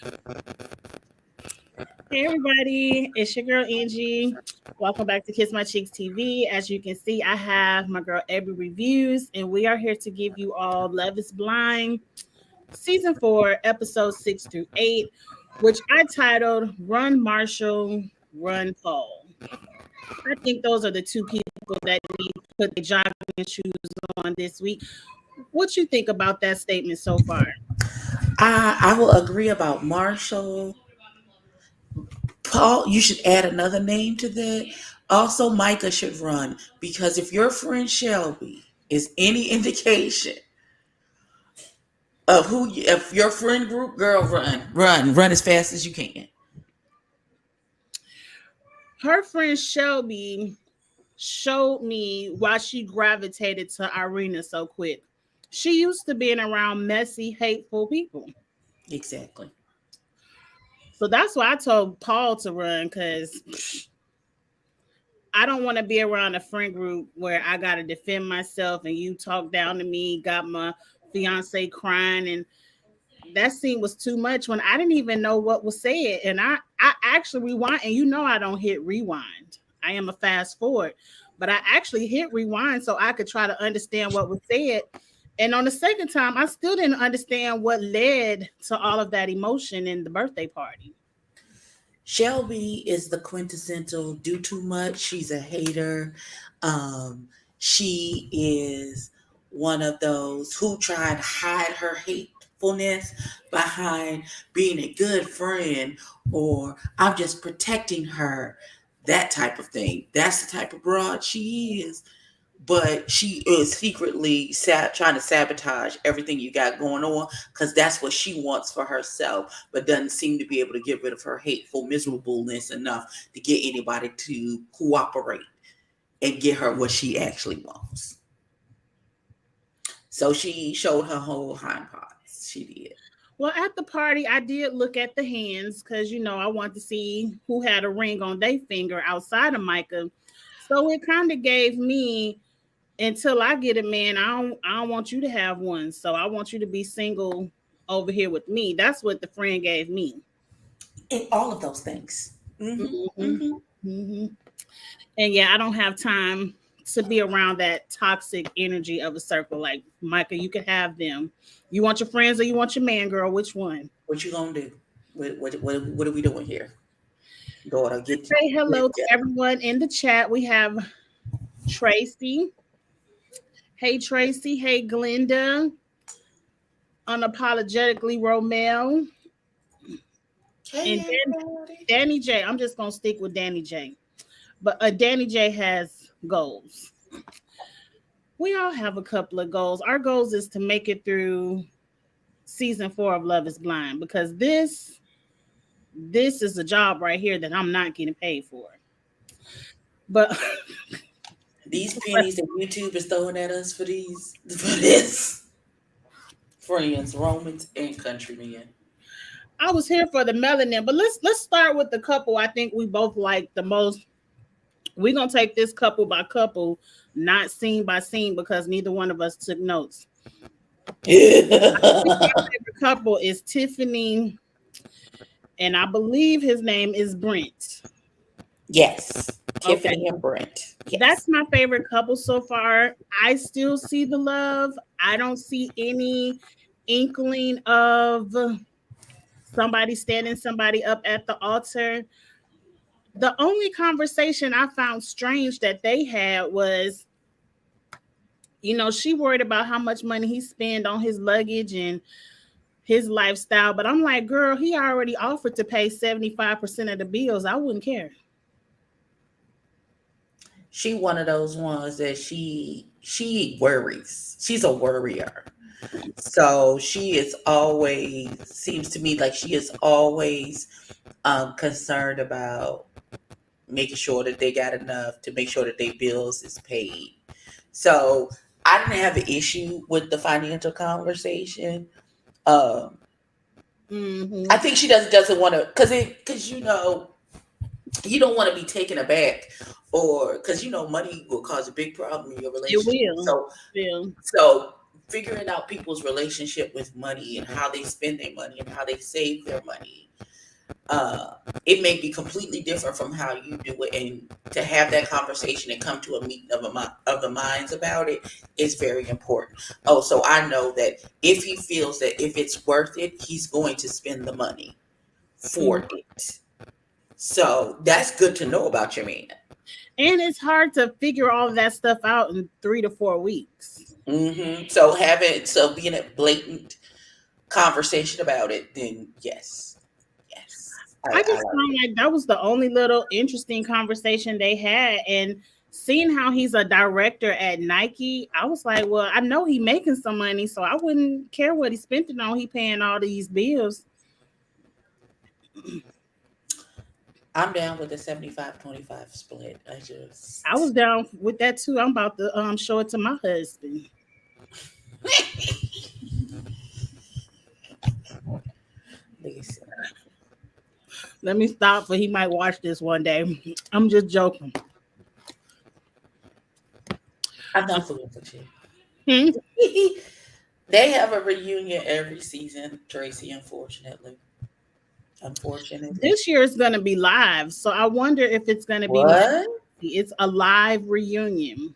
Hey everybody, it's your girl Angie. Welcome back to Kiss My Cheeks TV. As you can see, I have my girl Abby Reviews, and we are here to give you all Love is Blind Season 4, Episodes 6 through 8, which I titled Run Marshall, Run Paul. I think those are the two people that need to put their jogging shoes on this week. What you think about that statement so far? I will agree about Marshall. Paul, you should add another name to that. Also, Micah should run because if your friend Shelby is any indication of if your friend group, girl, run as fast as you can. Her friend Shelby showed me why she gravitated to Irina so quick. She used to being around messy, hateful people. Exactly. So that's why I told Paul to run because I don't want to be around a friend group where I got to defend myself and you talk down to me, got my fiance crying. And that scene was too much when I didn't even know what was said. And I actually rewind, and you know I don't hit rewind. I am a fast forward, but I actually hit rewind so I could try to understand what was said. And on the second time, I still didn't understand what led to all of that emotion in the birthday party. Shelby is the quintessential do too much. She's a hater. She is one of those who try to hide her hatefulness behind being a good friend or I'm just protecting her. That type of thing. That's the type of broad she is, but she is secretly trying to sabotage everything you got going on because that's what she wants for herself, but doesn't seem to be able to get rid of her hateful miserableness enough to get anybody to cooperate and get her what she actually wants. So she showed her whole hind parts. She did. Well, at the party, I did look at the hands because, I want to see who had a ring on their finger outside of Micah. So it kind of gave me until I get a man, I don't want you to have one. So I want you to be single over here with me. That's what the friend gave me. And all of those things. Hmm. Hmm. And yeah, I don't have time to be around that toxic energy of a circle. Like Micah, you can have them. You want your friends or you want your man, girl? Which one? What you gonna do? What are we doing here? Daughter, Say get hello to together. everyone in the chat. We have Tracy. Hey Tracy. Hey Glenda. Unapologetically Romel. And Hey, everybody. Danny J. I'm just gonna stick with Danny J. But Danny J has goals. We all have a couple of goals. Our goals is to make it through season 4 of Love is Blind because this is a job right here that I'm not getting paid for. But These pennies that YouTube is throwing at us for this friends, Romans, and countrymen. I was here for the melanin. But let's start with the couple I think we both like the most. We're gonna take this couple by couple, not scene by scene, because neither one of us took notes. Favorite couple is Tiffany, and I believe his name is Brent. Yes, Okay, Tiffany and Brent. that's Yes, my favorite couple so far. I still see the love. I don't see any inkling of somebody standing somebody up at the altar. The only conversation I found strange that they had was, she worried about how much money he spent on his luggage and his lifestyle. But I'm like, girl, he already offered to pay 75% of the bills. I wouldn't care. she one of those ones that she worries. She's a worrier. So she is always seems to me like she is always concerned about making sure that they got enough to make sure that their bills is paid. So I didn't have an issue with the financial conversation. Um, I Hmm. think she doesn't want to because you don't want to be taken aback or because money will cause a big problem in your It relationship. will. So Will. so figuring out people's relationship with money and how they spend their money and how they save their money. It may be completely different from how you do it, and to have that conversation and come to a meeting of the minds about it is very important. Oh, so I know that if he feels that if it's worth it, he's going to spend the money for it. So that's good to know about your man. And it's hard to figure all of that stuff out in 3 to 4 weeks. So being a blatant conversation about it, then yes, I I just like found like that was the only little interesting conversation they had. And seeing how he's a director at Nike, I was like, well, I know he making some money, so I wouldn't care what he spent it on. He paying all these bills. I'm down with the 75-25 split. I was down with that too. I'm about to show it to my husband. Listen, Let me stop, for he might watch this one day. I'm just joking. I'm not fooling with you. Hmm? They have a reunion every season, Tracy, unfortunately. This year is going to be live, so I wonder if it's going to be. What? It's a live reunion.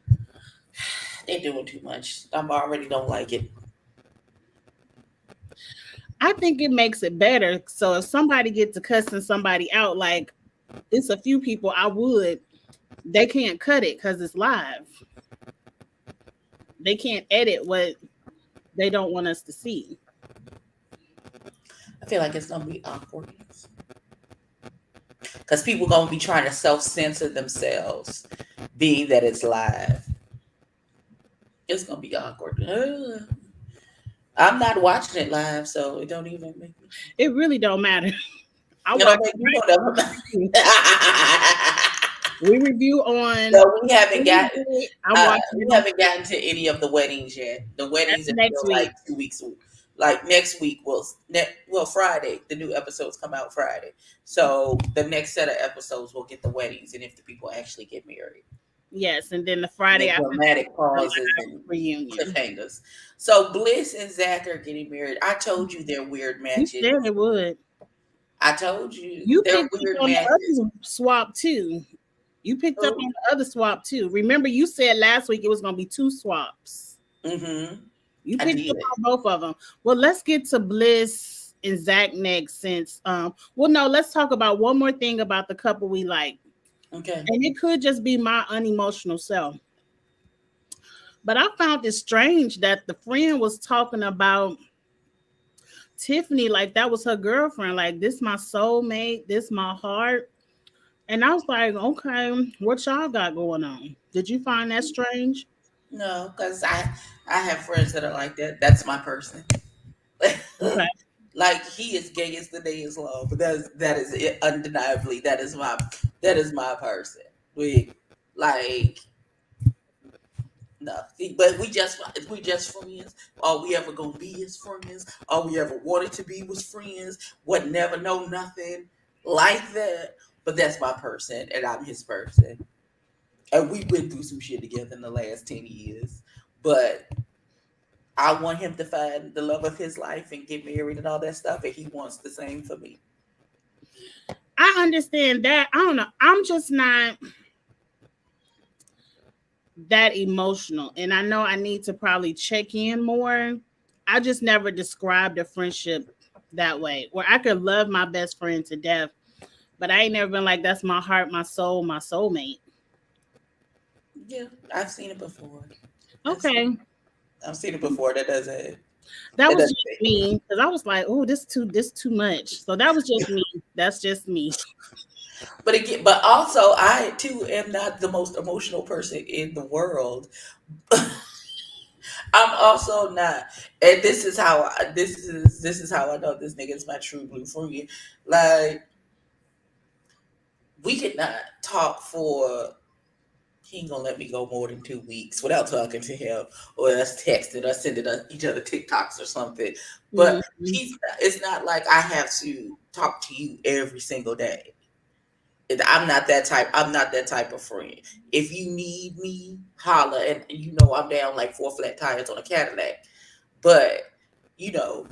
They're doing too much. I already don't like it. I think it makes it better. So if somebody gets to cussing somebody out, like it's a few people I would, they can't cut it because it's live. They can't edit what they don't want us to see. I feel like it's gonna be awkward because people gonna be trying to self-censor themselves, being that it's live. It's gonna be awkward. I'm not watching it live, so it don't even make me. It really don't matter. I It watch don't make me whatever. we review on. So we haven't gotten. I watch We haven't gotten to any of the weddings yet. The weddings That's are next still like week. 2 weeks. Like next week, Friday. The new episodes come out Friday. So the next set of episodes will get the weddings and if the people actually get married. Yes, and then the Friday The after dramatic pauses and reunion. cliffhangers. So Bliss and Zach are getting married. I told you they're weird You matches. said it would. I told you You they're picked up weird on matches. the other swap too. You picked up Who? on the other swap too. Remember, you said last week it was going to be 2 swaps. Mm-hmm. You I picked did. up on both of them. Well, let's get to Bliss and Zach next. Since let's talk about one more thing about the couple we like, Okay. and it could just be my unemotional self. But I found it strange that the friend was talking about Tiffany like that was her girlfriend. Like, this my soulmate, this my heart. And I was like, okay, what y'all got going on? Did you find that strange? No, because I have friends that are like that. That's my person. Okay. Like he is gay as the day is long, but that is it, undeniably that is my person. We like no, but we just friends. All we ever gonna be is friends. All we ever wanted to be was friends. Would never know nothing like that. But that's my person, and I'm his person. And we've been through some shit together in the last 10 years. But I want him to find the love of his life and get married and all that stuff. And he wants the same for me. I understand that. I don't know. I'm just not that emotional. And I know I need to probably check in more. I just never described a friendship that way, where I could love my best friend to death, but I ain't never been like, that's my heart, my soul, my soulmate. Yeah, I've seen it before. Okay. I've seen it before. That doesn't. That It was doesn't just me, because I was like, oh, this too much. So that was just me. That's just me. But again, but also I too am not the most emotional person in the world. I'm also not, and this is how I know this nigga is my true blue friend. Like we could not talk for. He ain't gonna let me go more than 2 weeks without talking to him or us texting or sending each other TikToks or something. But it's not like I have to talk to you every single day. I'm not that type. I'm not that type of friend. If you need me, holla, and you know I'm down like 4 flat tires on a Cadillac. But you know,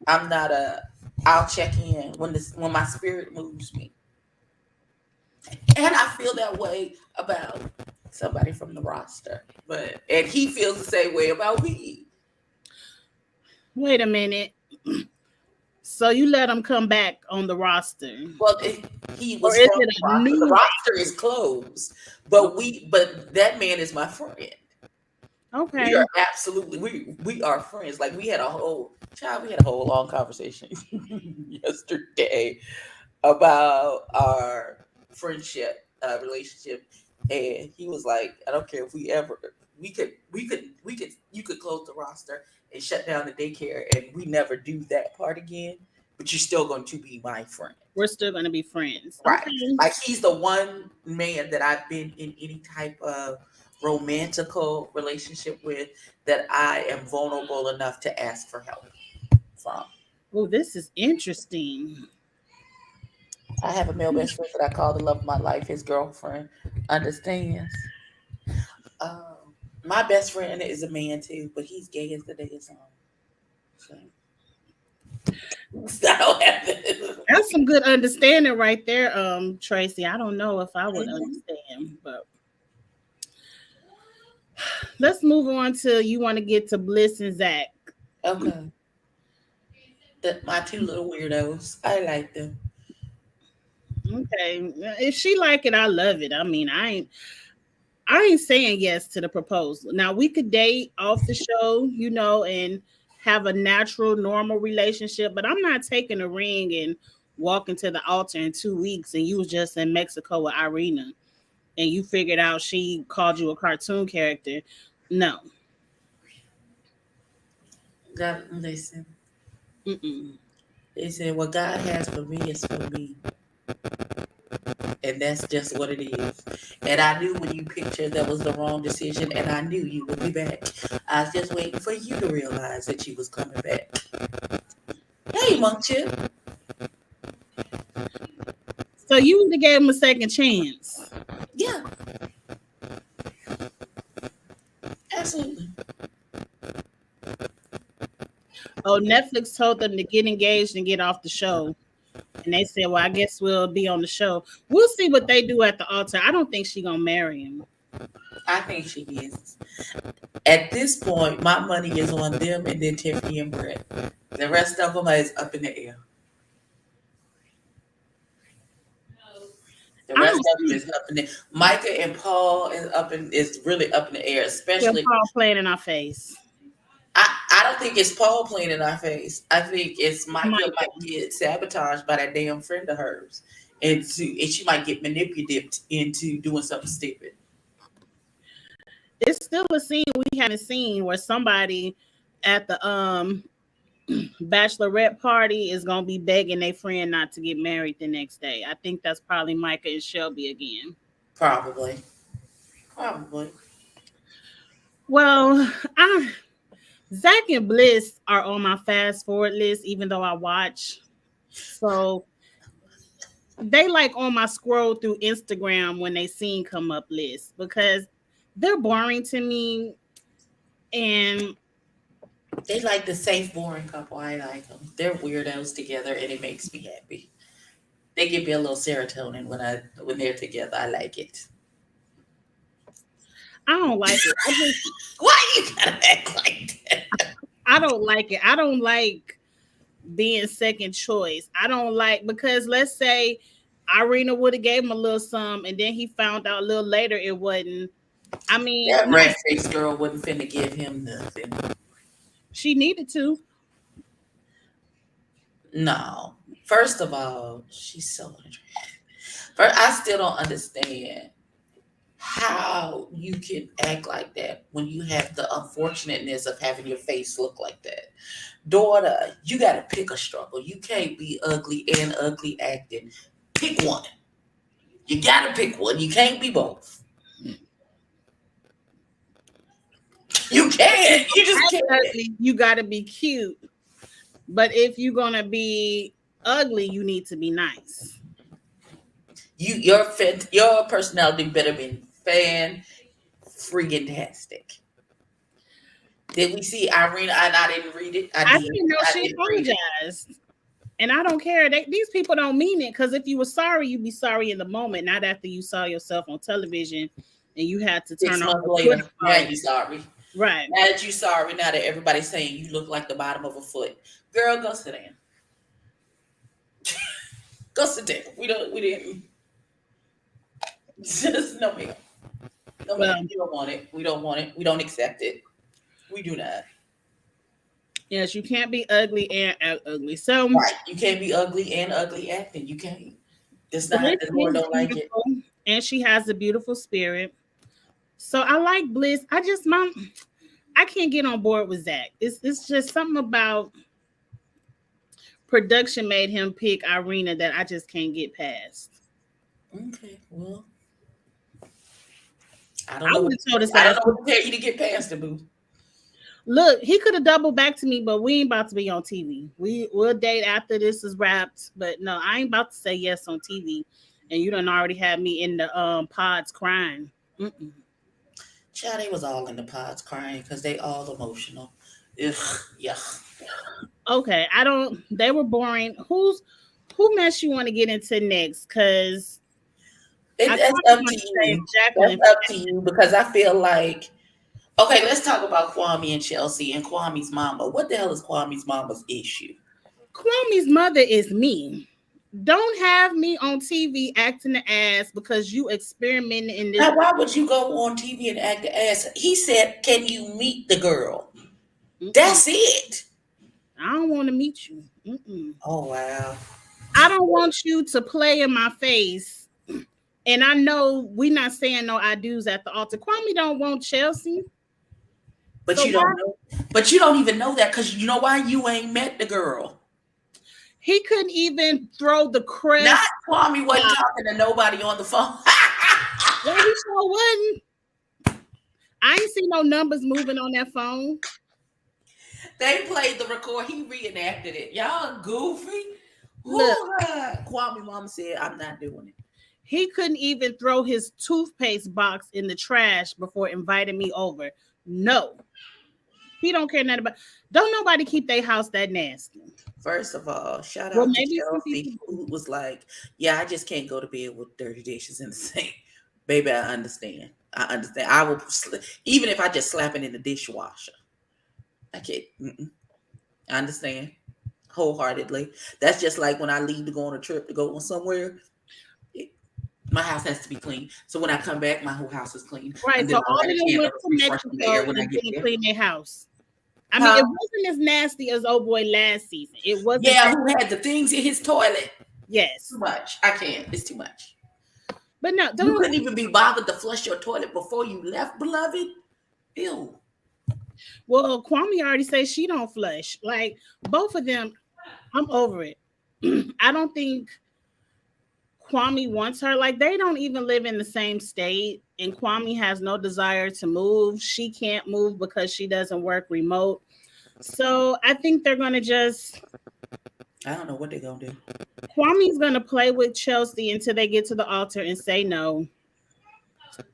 I'm not a. I'll check in when my spirit moves me, and I feel that way about somebody from the roster. But and he feels the same way about me. Wait a minute. So you let him come back on the roster, Well, he or was is from it the a roster. The new roster is closed, but that man is my friend. We Okay. are absolutely we are friends. Like we had a whole long conversation yesterday about our friendship relationship, and he was like, I don't care if we could you could close the roster and shut down the daycare, and we never do that part again, but you're still going to be my friend. We're still gonna be friends. Right. Okay. Like he's the one man that I've been in any type of romantical relationship with that I am vulnerable enough to ask for help from. Oh, this is interesting. I have a male best friend that I call the love of my life. His girlfriend understands. My best friend is a man too, but he's gay as the day is long. So I don't have this. That's some good understanding right there, Tracy. I don't know if I would Mhm. understand, but let's move on to you want to get to Bliss and Zach. Okay. My two little weirdos. I like them. Okay. If she like it, I love it. I mean, I ain't saying yes to the proposal. Now we could date off the show, and have a natural, normal relationship, but I'm not taking a ring and walking to the altar in 2 weeks and you was just in Mexico with Irina and you figured out she called you a cartoon character. No. God, listen. Mm-mm. They said, what God has for me is for me. And that's just what it is. And I knew when you picked her that was the wrong decision, and I knew you would be back. I was just waiting for you to realize that you was coming back. Hey, Monk Chip. So you would have gave him a second chance. Yeah, absolutely. Oh, Netflix told them to get engaged and get off the show. And they said, well, I guess we'll be on the show. We'll see what they do at the altar. I don't think she's going to marry him. I think she is. At this point, my money is on them and then Tiffany and Brett. The rest of them is up in the air. The I rest don't of them see is up in the Micah and Paul is really up in the air, Phil especially Paul playing in our face. I don't think it's Paul playing in our face. I think it's Micah Micah. might get sabotaged by that damn friend of hers. And she might get manipulated into doing something stupid. It's still a scene we haven't seen where somebody at the bachelorette party is gonna be begging their friend not to get married the next day. I think that's probably Micah and Shelby again. Probably. Probably. Well, I Zach and Bliss are on my fast forward list, even though I watch. So they like on my scroll through Instagram when they scene come up list because they're boring to me. And They like the safe, boring couple. I like them. They're weirdos together and it makes me happy. They give me a little serotonin when they're together. I like it. I don't like it. Why you gotta act like that? I don't like it. I don't like being second choice. I don't like because let's say Irina would have gave him a little some and then he found out a little later it wasn't. I mean, That red faced girl wasn't finna give him nothing. she needed to. No. First of all, she's so attractive. First, I still don't understand how you can act like that when you have the unfortunateness of having your face look like that. Daughter, you got to pick a struggle. You can't be ugly and ugly acting. Pick one. You got to pick one. You can't be both. You can't. You just can't. You got to be cute. But if you're going to be ugly, you need to be nice. Your personality better be fan freaking tastic. Did we see Irina? And I didn't read it. I didn't know I she didn't read it. apologized. And I don't care. These people don't mean it, because if you were sorry, you'd be sorry in the moment, not after you saw yourself on television and you had to turn 6 on months the later, Twitter now phone. you sorry. Right. Now that you sorry, now that everybody's saying you look like the bottom of a foot. Girl, go sit down. Go sit down. We didn't. Just no ma'am. No Well, ma'am. We don't want it. We don't want it. We don't accept it. We do not. yes, you can't be ugly and act ugly. So Right. You can't be ugly and ugly acting. You can't. It's not, Bliss the Lord is don't like it. beautiful, and she has a beautiful spirit. So I like Bliss. I can't get on board with Zach. It's just something about production made him pick Irina that I just can't get past. Okay. Well, I I don't know. would have told us I don't that. know what to tell you to get past the boo. Look, he could have doubled back to me, but we ain't about to be on TV. We'll date after this is wrapped, but no, I ain't about to say yes on TV. And you done already had me in the pods crying. Mm-mm. Child, they was all in the pods crying because they all emotional. Ugh, yeah. Okay, I don't. They were boring. Who mess you want to get into next? Because I That's kind of up want to to say you. Jacqueline. That's up to you because I feel like, okay, let's talk about Kwame and Chelsea and Kwame's mama. What the hell is Kwame's mama's issue? Kwame's mother is me. Don't have me on TV acting the ass because you experimenting in this. Now, why would you go on TV and act the ass? He said, "Can you meet the girl?" Mm-mm. That's it. I don't want to meet you. Mm-mm. Oh wow. I don't want you to play in my face. And I know we're not saying no I do's at the altar. Kwame don't want Chelsea. But So you why don't know. But you don't even know that because you know why you ain't met the girl. he couldn't even throw the Not crest? Kwame wasn't talking to nobody on the phone. Well, he sure wasn't. I ain't see no numbers moving on that phone. They played the record. He reenacted it. Y'all goofy. Look, Kwame mama said, "I'm not doing it." he couldn't even throw his toothpaste box in the trash before inviting me over. No, he don't care nothing about. Don't nobody keep their house that nasty. First of all, shout Well, out to maybe some people Chelsea, do. who was like, "Yeah, I just can't go to bed with dirty dishes in the sink." Baby, I understand. I understand. I will, even if I just slap it in the dishwasher. I can't. I understand wholeheartedly. That's just like when I leave to go on a trip to go on somewhere. My house has to be clean. So when I come back, my whole house is clean. Right. And So then I'll all of light a them candle went to to refresh the Mexico air when I and get didn't there. clean their house. I mean, Huh? it wasn't as nasty as old boy last season. It wasn't. Yeah, who had the things in his toilet? Too Yes, much. I can't. It's too much. but no, You don't. couldn't even be bothered to flush your toilet before you left, beloved. Ew. Well, Kwame already said she don't flush. Like both of them, I'm over it. I don't think Kwame wants her. Like they don't even live in the same state, and Kwame has no desire to move. She can't move because she doesn't work remote. So I think they're gonna just I don't know what they're gonna do. Kwame's gonna play with Chelsea until they get to the altar and say no.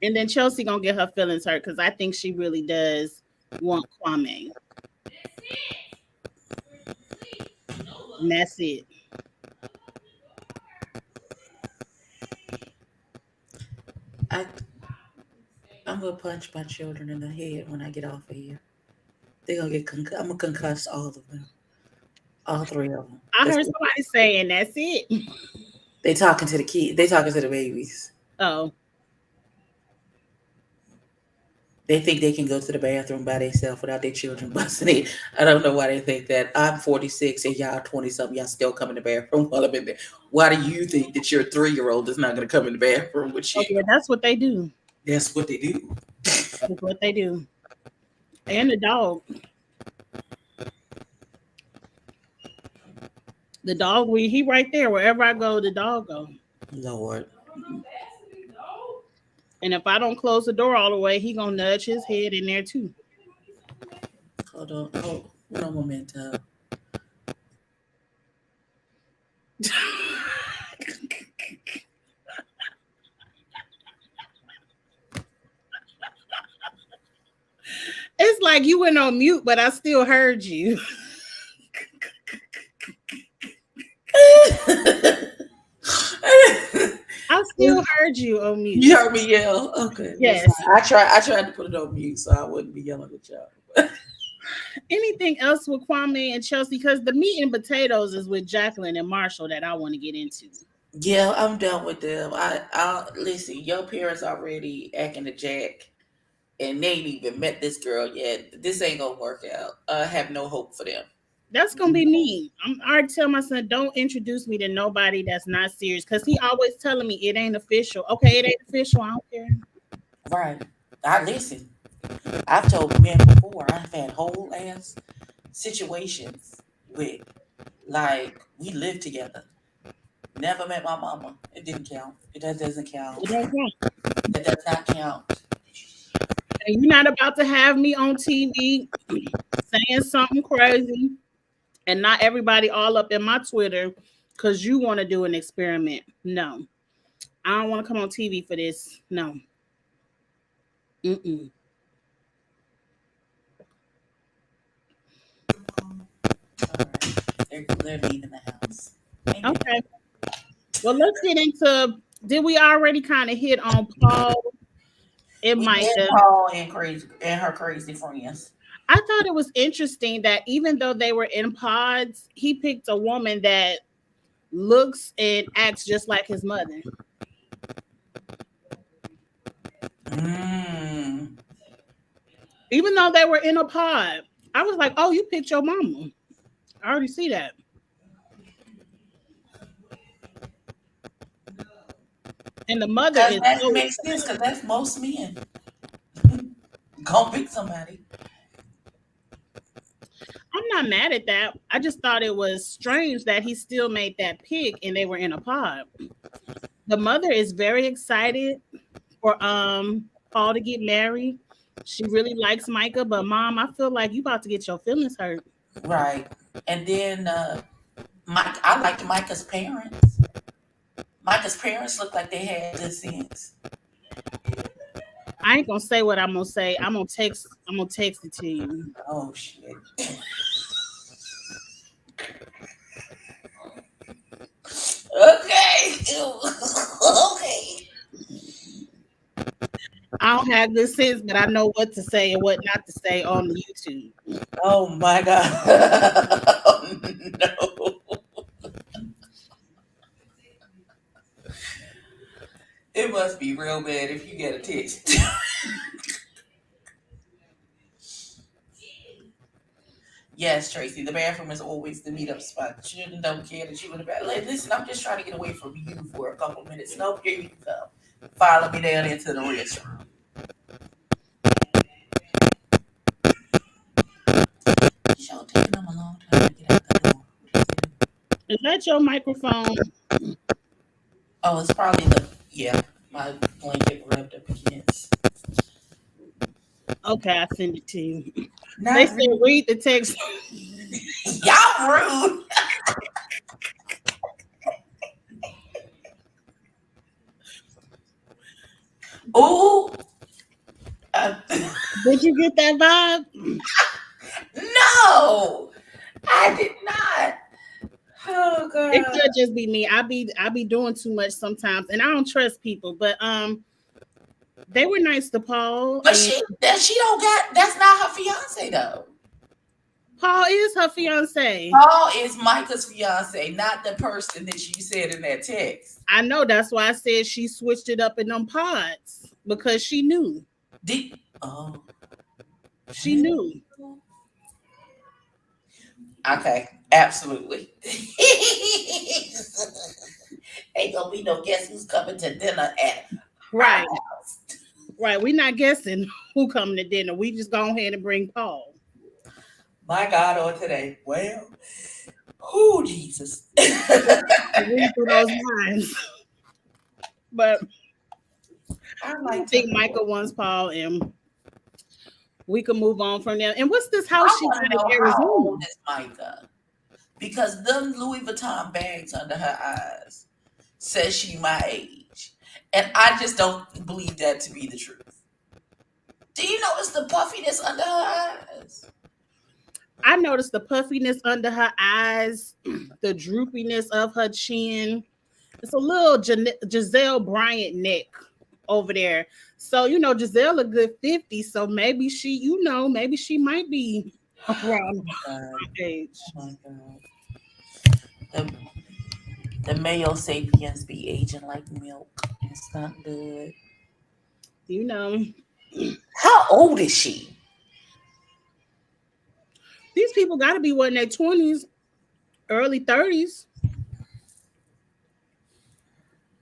And then Chelsea gonna get her feelings hurt because I think she really does want Kwame. And that's it. I I'm gonna punch my children in the head when I get off of here. They're gonna get I'm gonna concuss all of them. All three of them. I heard somebody saying that's it. They talking to the kids. They talking to the babies. Oh, They think they can go to the bathroom by themselves without their children busting it. I don't know why they think that. I'm 46 and y'all 20 something. Y'all still come in the bathroom while I'm in there. Why do you think that your 3-year-old is not going to come in the bathroom with you? oh yeah, that's what they do. That's what they do. That's what they do. And the dog. The dog, he right there. Wherever I go, the dog go. Lord. And if I don't close the door all the way, he gonna nudge his head in there too. Hold on. Oh, no momentum. It's like you went on mute, but I still heard you. I still heard you on mute. You heard me yell. Okay. Yes. I tried to put it on mute so I wouldn't be yelling at y'all. Anything else with Kwame and Chelsea? Because the meat and potatoes is with Jacqueline and Marshall that I want to get into. Yeah, I'm done with them. I listen. Your parents already acting a jack, and they ain't even met this girl yet. This ain't gonna work out. I have no hope for them. That's gonna be me. I already tell my son, don't introduce me to nobody that's not serious, because he always telling me it ain't official. Okay, it ain't official. I don't care. Right. I listen. I've told men before. I've had whole ass situations with, like, we lived together. Never met my mama. It didn't count. That doesn't count. It don't count. That does not count. And you're not about to have me on TV saying something crazy and not everybody all up in my Twitter because you want to do an experiment. No. I don't want to come on TV for this. No. Mm-mm. All right. They're leaving the house. Okay. Well, let's get into, did we already kind of hit on Paul and Micah? Paul and her crazy friends. I thought it was interesting that even though they were in pods, he picked a woman that looks and acts just like his mother. Even though they were in a pod, I was like, oh, you picked your mama. I already see that. And the mother is that makes sense because that's most men. Go pick somebody. I'm not mad at that. I just thought it was strange that he still made that pick and they were in a pod. The mother is very excited for Paul to get married. She really likes Micah, but Mom, I feel like you about to get your feelings hurt. Right. And then I liked Micah's parents. Micah's parents looked like they had good sense. I ain't gonna say what I'm gonna say. I'm gonna text it to you. Oh shit. Okay. Okay. I don't have good sense, but I know what to say and what not to say on the YouTube. Oh my God. Oh, no. It must be real bad if you get a text. Yes, Tracy, the bathroom is always the meetup spot. She don't care that you in the bathroom. Like, listen, I'm just trying to get away from you for a couple minutes. Nope, here you come. Follow me down into the restroom. Y'all taking them a long time to get out the door. Is that your microphone? Oh, it's probably my blanket rubbed up against. Okay, I send it to you. Not they said read the text. Y'all rude. Ooh. Did you get that vibe? No, I did not. Oh God. It could just be me. I be doing too much sometimes, and I don't trust people. But they were nice to Paul. But she don't got. That's not her fiance though. Paul is her fiance. Paul is Micah's fiance, not the person that you said in that text. I know. That's why I said she switched it up in them pods because she knew. She knew. Okay, absolutely. Ain't gonna be no guess who's coming to dinner at right. Right, we're not guessing who coming to dinner. We just go ahead and bring Paul. My God, on today. Well, who Jesus? Read through those lines. But I think Micah wants Paul, and we can move on from there. And what's this house she got in Arizona? How old is Micah? Because them Louis Vuitton bags under her eyes says she my age. And I just don't believe that to be the truth. Do you notice the puffiness under her eyes? I noticed the puffiness under her eyes, the droopiness of her chin. It's a little Giselle Bryant neck over there. So, Giselle a good 50. So maybe maybe she might be around God, my age. oh my God. The, the male sapiens be aging like milk. It's not good. You know, How old is she? these people got to be what in their 20s, early 30s.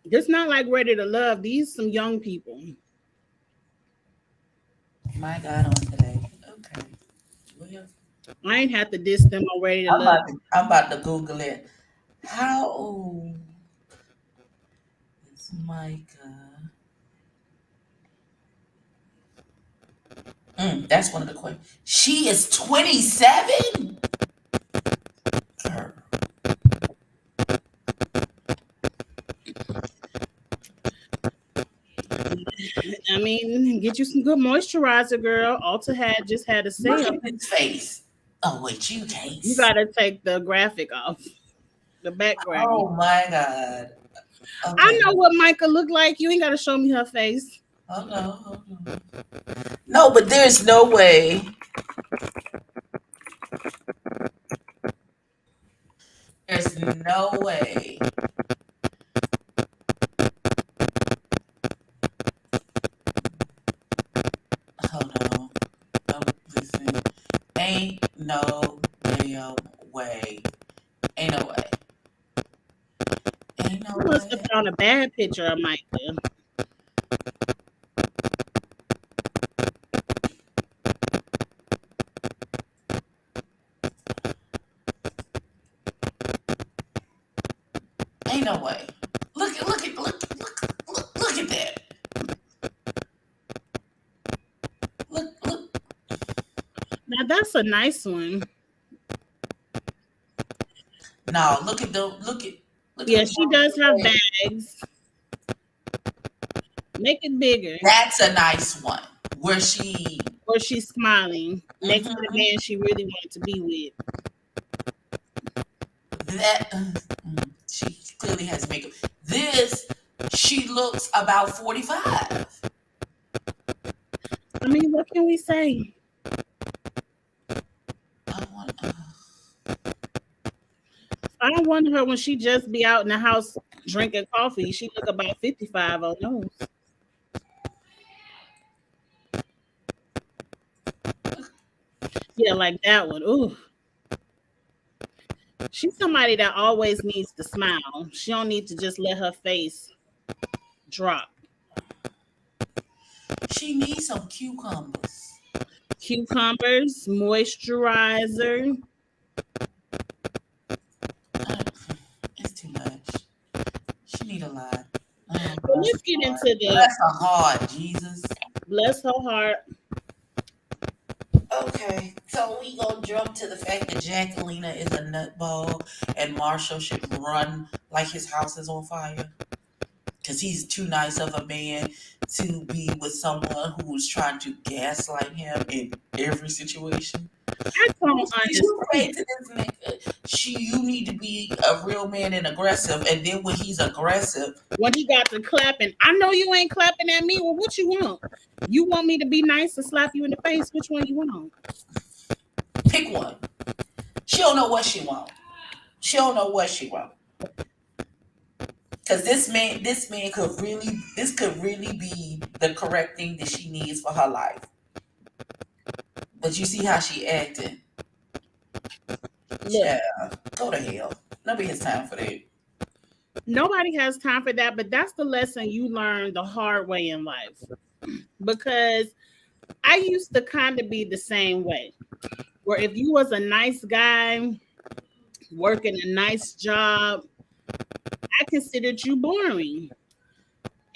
It's not like Ready to Love. These some young people. My God, on today. Okay. Well, I ain't have to diss them on Ready to Love. I'm about to Google it. How old is Micah? That's one of the questions. She is 27? I mean, get you some good moisturizer, girl. Ulta had just had a Look sale. at his face. Oh, wait, you can't You see. gotta take the graphic off, the background. Oh, my God. I Okay. know what Micah looked like. You ain't gotta show me her face. Hold on. Hold on. No, but there's no way. There's no way. Hold on. Oh, listen. Ain't no damn way. Ain't no way. Ain't no You must have way. found a bad picture of Micah. Ain't no way. Look at that. Look. Now that's a nice one. No, look Yeah, at she does Monica have Bay. bags. Make it bigger. That's a nice one. Where she Or she's smiling next to the mhm, man she really wanted to be with. that she clearly has makeup. This she looks about 45. I mean, what can we say? I want I don't wonder her when she just be out in the house drinking coffee. She look about 55 on those. Yeah, like that one. Ooh. She's somebody that always needs to smile. She don't need to just let her face drop. she needs some cucumbers. Cucumbers, moisturizer. Uh, it's too much. She need a lot. Oh, But bless let's her get heart. into the Bless her heart, Jesus. bless her heart. Okay, so we gonna jump to the fact that Jacquelina is a nutball and Marshall should run like his house is on fire because he's too nice of a man to be with someone who's trying to gaslight him in every situation. I don't You say understand. to this nigga, you need to be a real man and aggressive, and then when he's aggressive, When he got to clapping, I know you ain't clapping at me. Well, what you want? You want me to be nice and slap you in the face? Which one you want? pick one. She don't know what she want. She don't know what she want. Because this could really be the correct thing that she needs for her life. But you see how she acting. Look, Yeah, go to hell. Nobody has time for that. nobody has time for that, but that's the lesson you learn the hard way in life. Because I used to kind of be the same way. Where if you was a nice guy working a nice job, I considered you boring.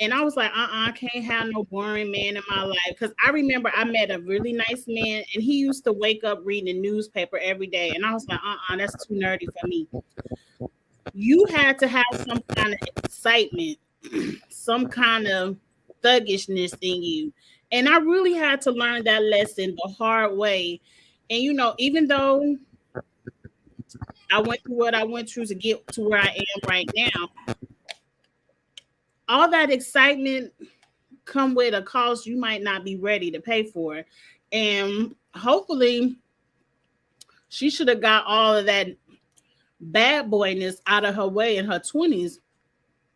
And I was like, I can't have no boring man in my life. Because I remember I met a really nice man and he used to wake up reading the newspaper every day. And I was like, that's too nerdy for me. You had to have some kind of excitement, some kind of thuggishness in you. And I really had to learn that lesson the hard way. And even though I went through what I went through to get to where I am right now, all that excitement come with a cost you might not be ready to pay for. And hopefully she should have got all of that bad boyness out of her way in her 20s.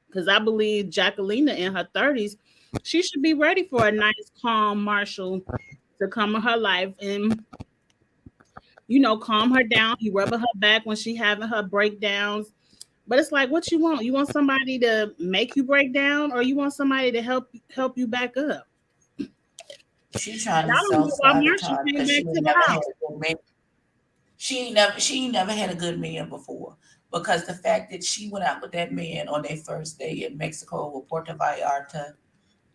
Because I believe Jacquelina in her 30s, she should be ready for a nice, calm Marshall to come in her life and, calm her down. You rubbing her back when she having her breakdowns. But it's like, what you want? You want somebody to make you break down, or you want somebody to help you back up? She trying And I to don't know why Marshall self-sabotage came because back she to ain't the never had house. a good man. She ain't never had a good man before. Because the fact that she went out with that man on their first day in Mexico or Puerto Vallarta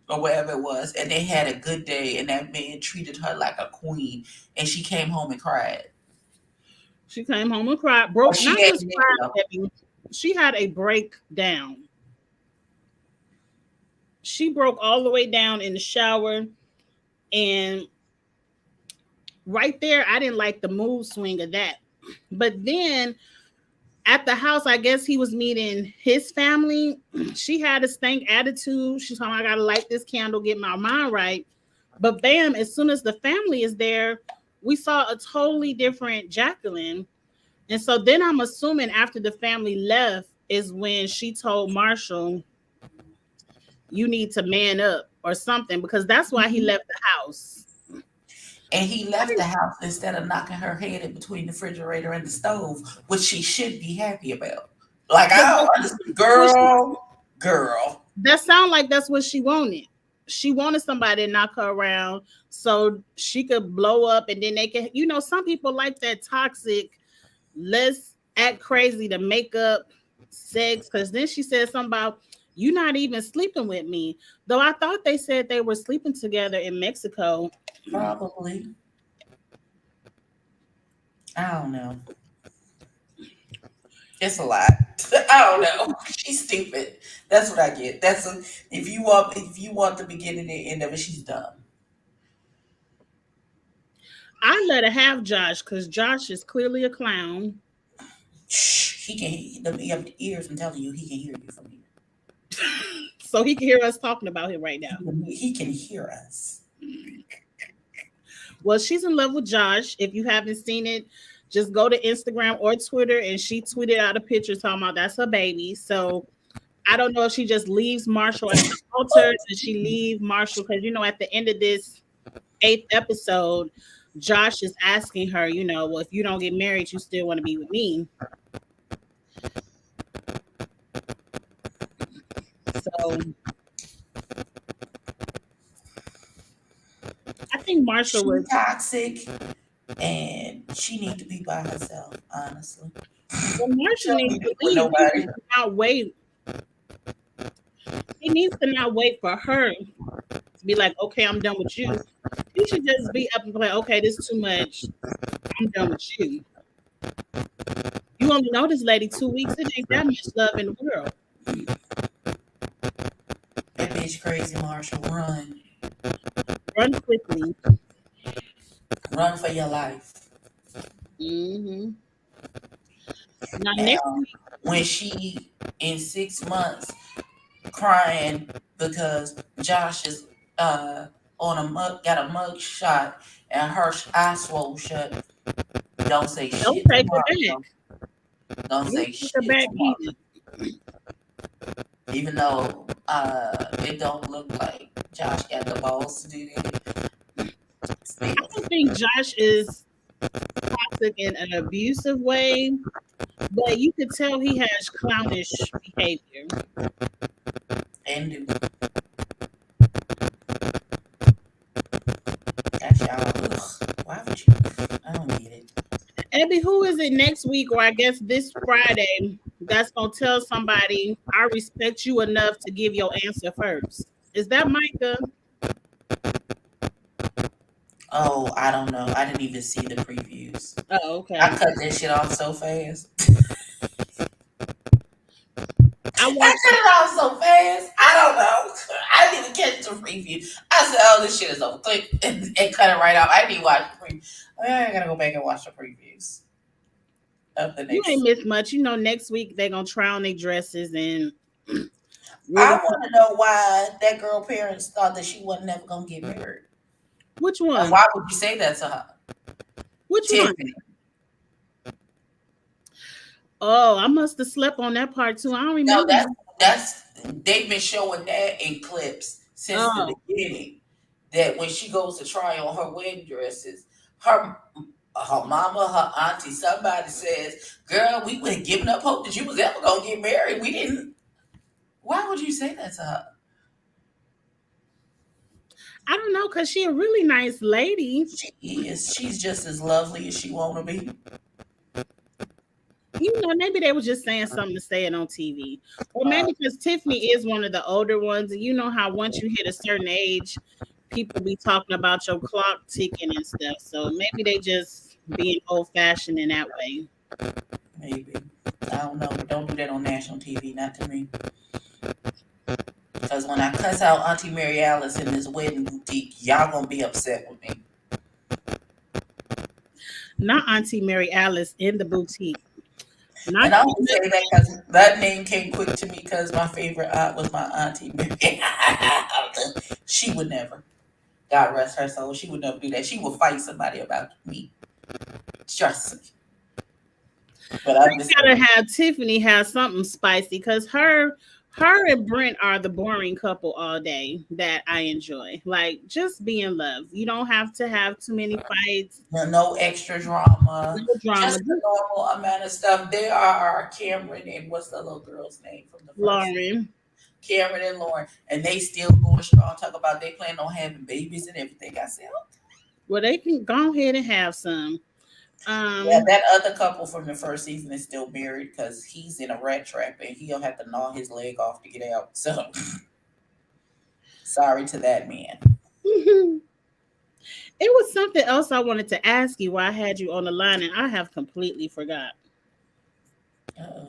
or wherever it was, and they had a good day, and that man treated her like a queen, and she came home and cried. She came home and cried, Or broke, she not had just cried, baby. She had a breakdown. She broke all the way down in the shower, and right there, I didn't like the mood swing of that. But then at the house, I guess he was meeting his family. She had a stank attitude. She's talking, I gotta light this candle, get my mind right. But bam, as soon as the family is there, we saw a totally different Jacqueline. And so then I'm assuming after the family left is when she told Marshall, you need to man up or something, because that's why he left the house. And he left the house instead of knocking her head in between the refrigerator and the stove, which she should be happy about. Like, I don't understand. Girl. That sound like that's what she wanted. She wanted somebody to knock her around so she could blow up, and then they can, some people like that toxic, let's act crazy to make up sex. Because then she said something about, you not even sleeping with me. Though I thought they said they were sleeping together in Mexico. Probably. I don't know. It's a lot. I don't know. She's stupid. That's what I get. If you want the beginning and end of it, she's dumb. I let her have Josh because Josh is clearly a clown. Shh, he have ears. I'm telling you, he can hear you from here. So he can hear us talking about him right now. He can hear us. Well, she's in love with Josh. If you haven't seen it, just go to Instagram or Twitter, and she tweeted out a picture talking about that's her baby. So I don't know if she just leaves Marshall at the altar. Does she leave Marshall? Because, at the end of this 8th episode, Josh is asking her, well, if you don't get married, you still want to be with me. So I think Marshall was toxic, and she need to be by herself, honestly. Well, Marshall needs to leave. Nobody. Not wait. He needs to not wait for her to be like, okay, I'm done with you. He should just be up and be like, okay, this is too much. I'm done with you. You only know this lady 2 weeks. It ain't that much love in the world. That bitch crazy, Marshall. Run. Run quickly. Run for your life. Mm-hmm. Now, next week, when she in 6 months crying because Josh is got a mug shot and her eye swole shut. Don't say shit. Don't take her back. Don't say shit. Even though it don't look like Josh got the balls to do that. I don't think Josh is toxic in an abusive way, but you could tell he has clownish behavior. And that's y'all. Why would you? I don't get it. Abby, who is it next week, or I guess this Friday, that's gonna tell somebody I respect you enough to give your answer first? Is that Micah? Oh, I don't know. I didn't even see the previews. Oh, okay. I cut that shit off so fast. I I I watched. cut it off so fast. I don't know. I didn't even catch the preview. I said, "Oh, this shit is over." Click and cut it right off. I didn't even watch the preview. I gotta go back and watch the previews of the You ain't next. missed much. You know, next week they're gonna try on their dresses and we're I gonna. want to know why that girl parents thought that she wasn't never gonna get married. Which And one? why would you say that to her, Which one? Tiffany? Oh, I must have slept on that part too. I don't No, remember. that's they've been showing that in clips since the Oh, beginning. That when she goes to try on her wedding dresses, her mama, her auntie, somebody says, "Girl, we were giving up hope that you was ever gonna get married. We didn't." Why would you say that to her? I don't know, cause she a really nice lady. She is. She's just as lovely as she wanna be. You know, maybe they were just saying something to say it on TV, or Uh, maybe because Tiffany is one of the older ones, and you know how once you hit a certain age, people be talking about your clock ticking and stuff. So maybe they just being old fashioned in that way. maybe. I don't know. But don't do that on national TV. Not to me. Because when I cuss out Auntie Mary Alice in this wedding boutique, y'all gonna be upset with me. Not Auntie Mary Alice in the boutique. Not And I only say that because that name came quick to me because my favorite aunt was my Auntie Mary. She would never. God rest her soul. She would never do that. She would fight somebody about me. Trust me. But I'm just gotta have Tiffany have something spicy because her and Brent are the boring couple all day that I enjoy. Like just be in love. You don't have to have too many fights, no extra drama. no drama. Just the Just normal amount of stuff. They are Cameron and what's the little girl's name from the first? Lauren. Cameron and Lauren. And they still going strong, talk about they plan on having babies and everything. I said, oh. Well, they can go ahead and have some. Yeah, that other couple from the first season is still married because he's in a rat trap and he'll have to gnaw his leg off to get out. So sorry to that man. it was something else I wanted to ask you while I had you on the line, and I have completely forgot. Uh,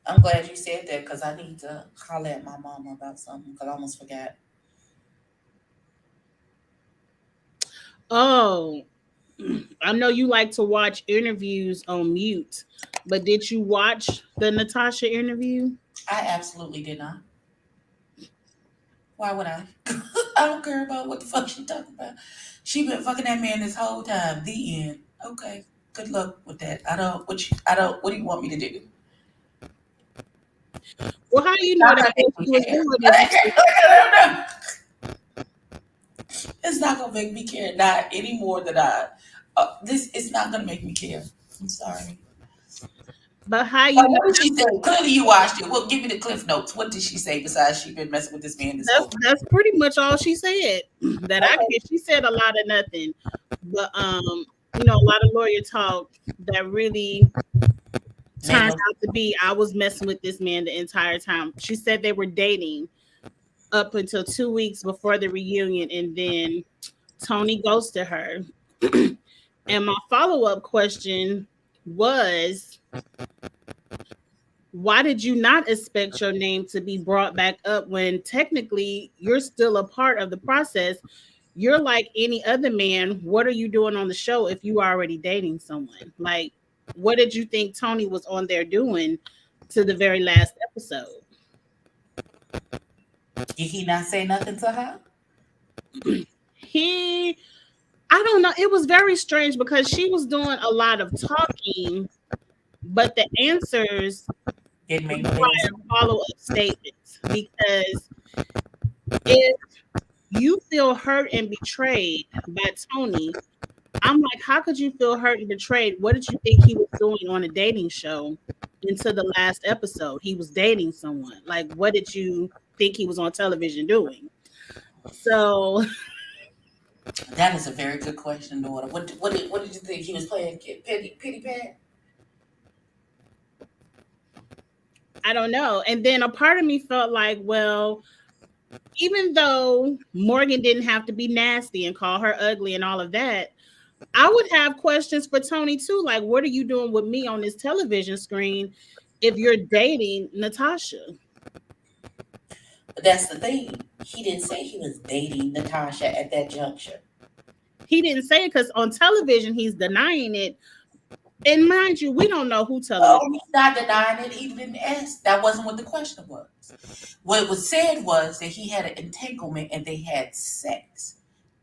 I'm glad you said that because I need to holler at my mama about something because I almost forgot. Oh, I know you like to watch interviews on mute, but did you watch the Natasha interview? I absolutely did not. Why would I? I don't care about what the fuck she talking about. She been fucking that man this whole time. The end. Okay. Good luck with that. I don't what do you want me to do? Well, how do you know Not that gonna what make she me was care. doing It's not gonna make me care not any more than I this it's not gonna make me care. I'm sorry. but how But you know what did she say? Clearly you watched it. Well, give me the cliff notes. What did she say besides she been messing with this man this whole time? that's pretty much all she said. That I Okay. can. She said a lot of nothing, but you know, a lot of lawyer talk that really Made turned no out to be I was messing with this man the entire time. She said they were dating up until 2 weeks before the reunion, and then Tony ghosted her. And my follow up question was, why did you not expect your name to be brought back up when technically you're still a part of the process? You're like any other man. What are you doing on the show if you are already dating someone? Like, what did you think Tony was on there doing to the very last episode? did he not say nothing to her? He, I don't know. It was very strange because she was doing a lot of talking, but the answers Didn't make no damn require sense. follow up statements. Because if you feel hurt and betrayed by Tony, I'm like, how could you feel hurt and betrayed? What did you think he was doing on a dating show into the last episode? He was dating someone. Like, what did you think he was on television doing? So That is a very good question, daughter. What did you think he was playing? Pity pat? I don't know. And then a part of me felt like, well, even though Morgan didn't have to be nasty and call her ugly and all of that, I would have questions for Tony too. Like, what are you doing with me on this television screen? if you're dating Natasha. But that's the thing. He didn't say he was dating Natasha at that juncture. He didn't say it because on television he's denying it. And mind you, we don't know who telling Oh, it. he's not denying it. He didn't ask. That wasn't what the question was. What was said was that he had an entanglement and they had sex.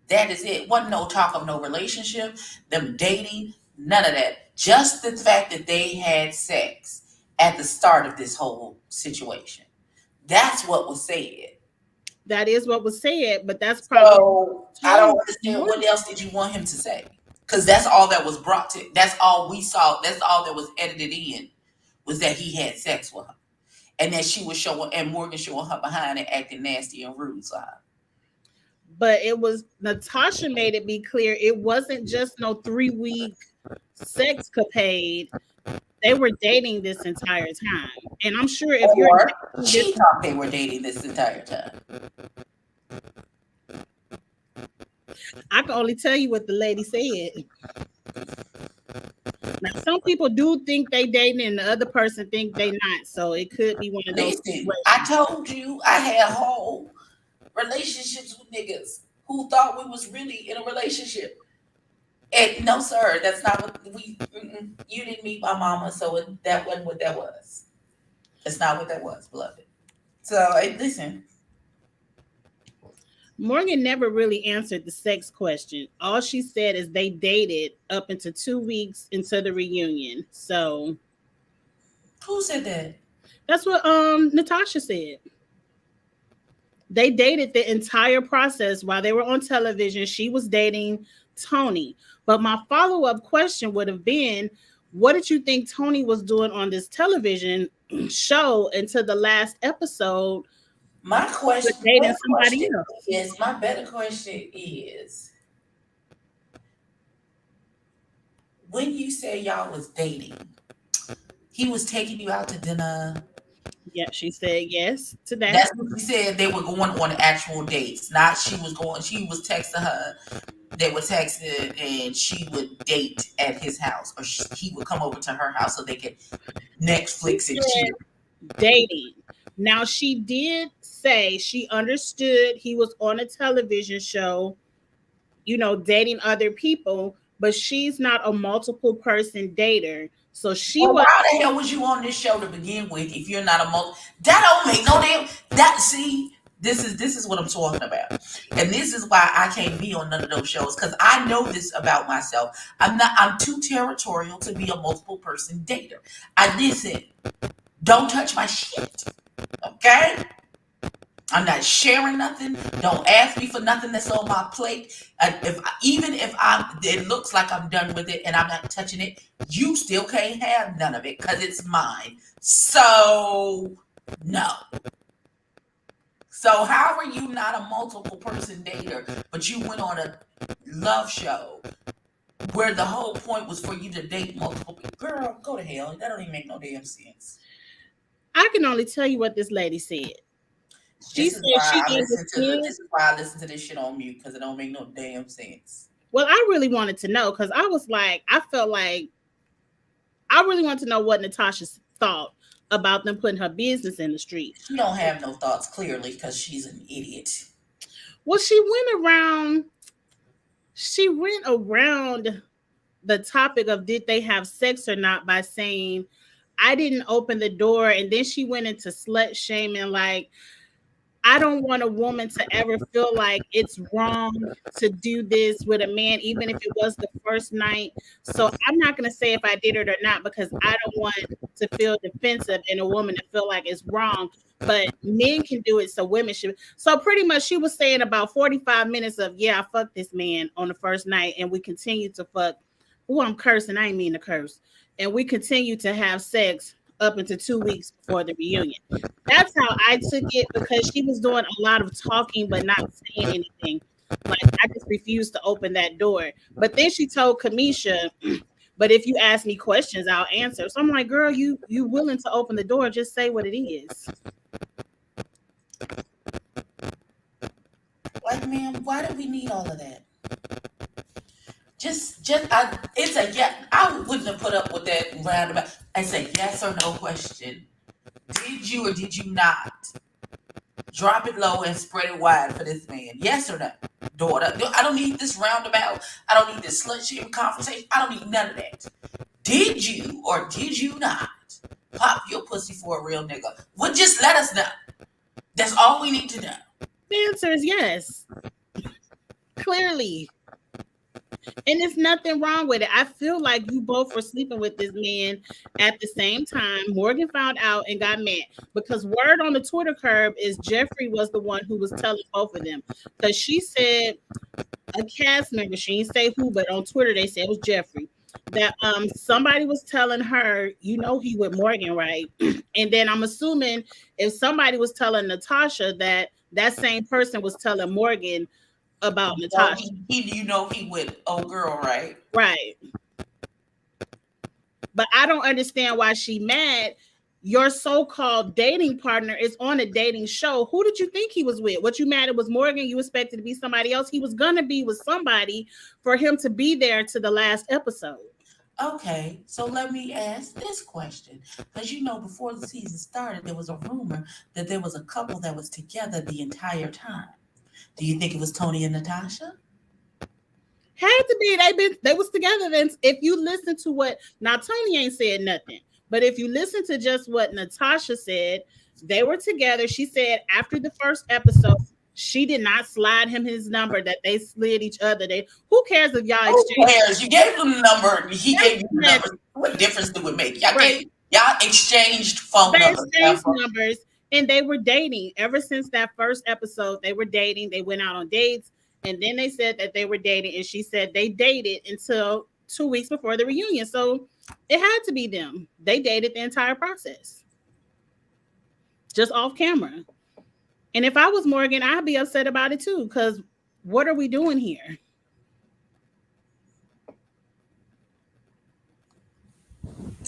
That is it. Wasn't no talk of no relationship, them dating, none of that. Just the fact that they had sex at the start of this whole situation. That's what was said. That is what was said, but that's probably So I don't told understand more. what else did you want him to say? Because that's all that was brought to. That's all we saw. That's all that was edited in was that he had sex with her, and that she was showing and Morgan showing her behind and acting nasty and rude to her. But it was Natasha made it be clear it wasn't just no 3 week sex capade. They were dating this entire time. And I'm sure if you're Or dating she this, thought they were dating this entire time. I can only tell you what the lady said. Now some people do think they dating and the other person think they not. So it could be one of those Listen, I situations. told you I had whole relationships with niggas who thought we was really in a relationship. And no, sir, that's not what we. You didn't meet my mama, so that wasn't what that was. That's not what that was, beloved. So listen, Morgan never really answered the sex question. All she said is they dated up into 2 weeks into the reunion. So who said that? that's what Natasha said. They dated the entire process while they were on television. She was dating Tony. But my follow-up question would have been, what did you think Tony was doing on this television show until the last episode My with question, dating better somebody question else? is, my better question is, when you say y'all was dating, he was taking you out to dinner. Yeah, she said yes to that. That's what she said. They were going on actual dates. Not she was going. She was texting her. They were texting, and she would date at his house, or he would come over to her house so they could She Netflix and said chill. dating. Now she did say she understood he was on a television show, dating other people, but she's not a multiple person dater. So she Well, was why the hell was you on this show to begin with if you're not a multi? That don't make no damn. That see, this is what I'm talking about, and this is why I can't be on none of those shows because I know this about myself. I'm not. I'm too territorial to be a multiple person dater. I listen. Don't touch my shit. Okay? I'm not sharing nothing. Don't ask me for nothing that's on my plate. Even if it looks like I'm done with it and I'm not touching it, you still can't have none of it because it's mine. So no. So how are you not a multiple person dater, but you went on a love show where the whole point was for you to date multiple people? Girl, go to hell. That don't even make no damn sense. I can only tell you what this lady said. She This is said why she I gave listen a to the. 10. This is why I listen to this shit on mute because it don't make no damn sense. Well, I really wanted to know because I was like, I felt like I really wanted to know what Natasha thought about them putting her business in the street. She don't have no thoughts clearly because she's an idiot. Well, she went around the topic of did they have sex or not by saying I didn't open the door, and then she went into slut shaming like I don't want a woman to ever feel like it's wrong to do this with a man, even if it was the first night. So I'm not going to say if I did it or not because I don't want to feel defensive and a woman to feel like it's wrong. But men can do it, so women should. So pretty much, she was saying about 45 minutes of I fucked this man on the first night, and we continue to fuck. Oh, I'm cursing. I ain't mean to curse. And we continue to have sex up into 2 weeks before the reunion. That's how I took it because she was doing a lot of talking but not saying anything. Like I just refused to open that door. But then she told Kamisha, but if you ask me questions, I'll answer. So I'm like, girl, you willing to open the door, just say what it is. Like, man, why do we need all of that? It's a yes. I wouldn't have put up with that roundabout. It's a yes or no question. Did you or did you not drop it low and spread it wide for this man? Yes or no, daughter? I don't need this roundabout. I don't need this slut shaming conversation. I don't need none of that. Did you or did you not pop your pussy for a real nigga? Well, just let us know. That's all we need to know. The answer is yes. Clearly. And there's nothing wrong with it. I feel like you both were sleeping with this man at the same time. Morgan found out and got mad because word on the Twitter curb is Jeffree was the one who was telling both of them. Because she said a cast member, she didn't say who, but on Twitter they said it was Jeffree. That somebody was telling her, you know, he with Morgan, right? And then I'm assuming if somebody was telling Natasha that same person was telling Morgan about Natasha. He with old girl, right? Right. But I don't understand why she mad. Your so-called dating partner is on a dating show. Who did you think he was with? What you mad it was Morgan? You expected to be somebody else. He was gonna be with somebody for him to be there to the last episode. Okay, so let me ask this question. Because before the season started, there was a rumor that there was a couple that was together the entire time. Do you think it was Tony and Natasha? Had to be. They was together. Then if you listen to what now Tony ain't said nothing, but if you listen to just what Natasha said, they were together. She said after the first episode, she did not slide him his number, that they slid each other. Who cares if y'all exchanged? Who cares? You gave him the number. He gave you the number. What difference do it make? Y'all exchanged phone numbers. Exchanged numbers, and they were dating ever since that first episode. They were dating. They went out on dates, and then they said that they were dating. And she said they dated until 2 weeks before the reunion. So it had to be them. They dated the entire process, just off camera. And if I was Morgan, I'd be upset about it too, because what are we doing here?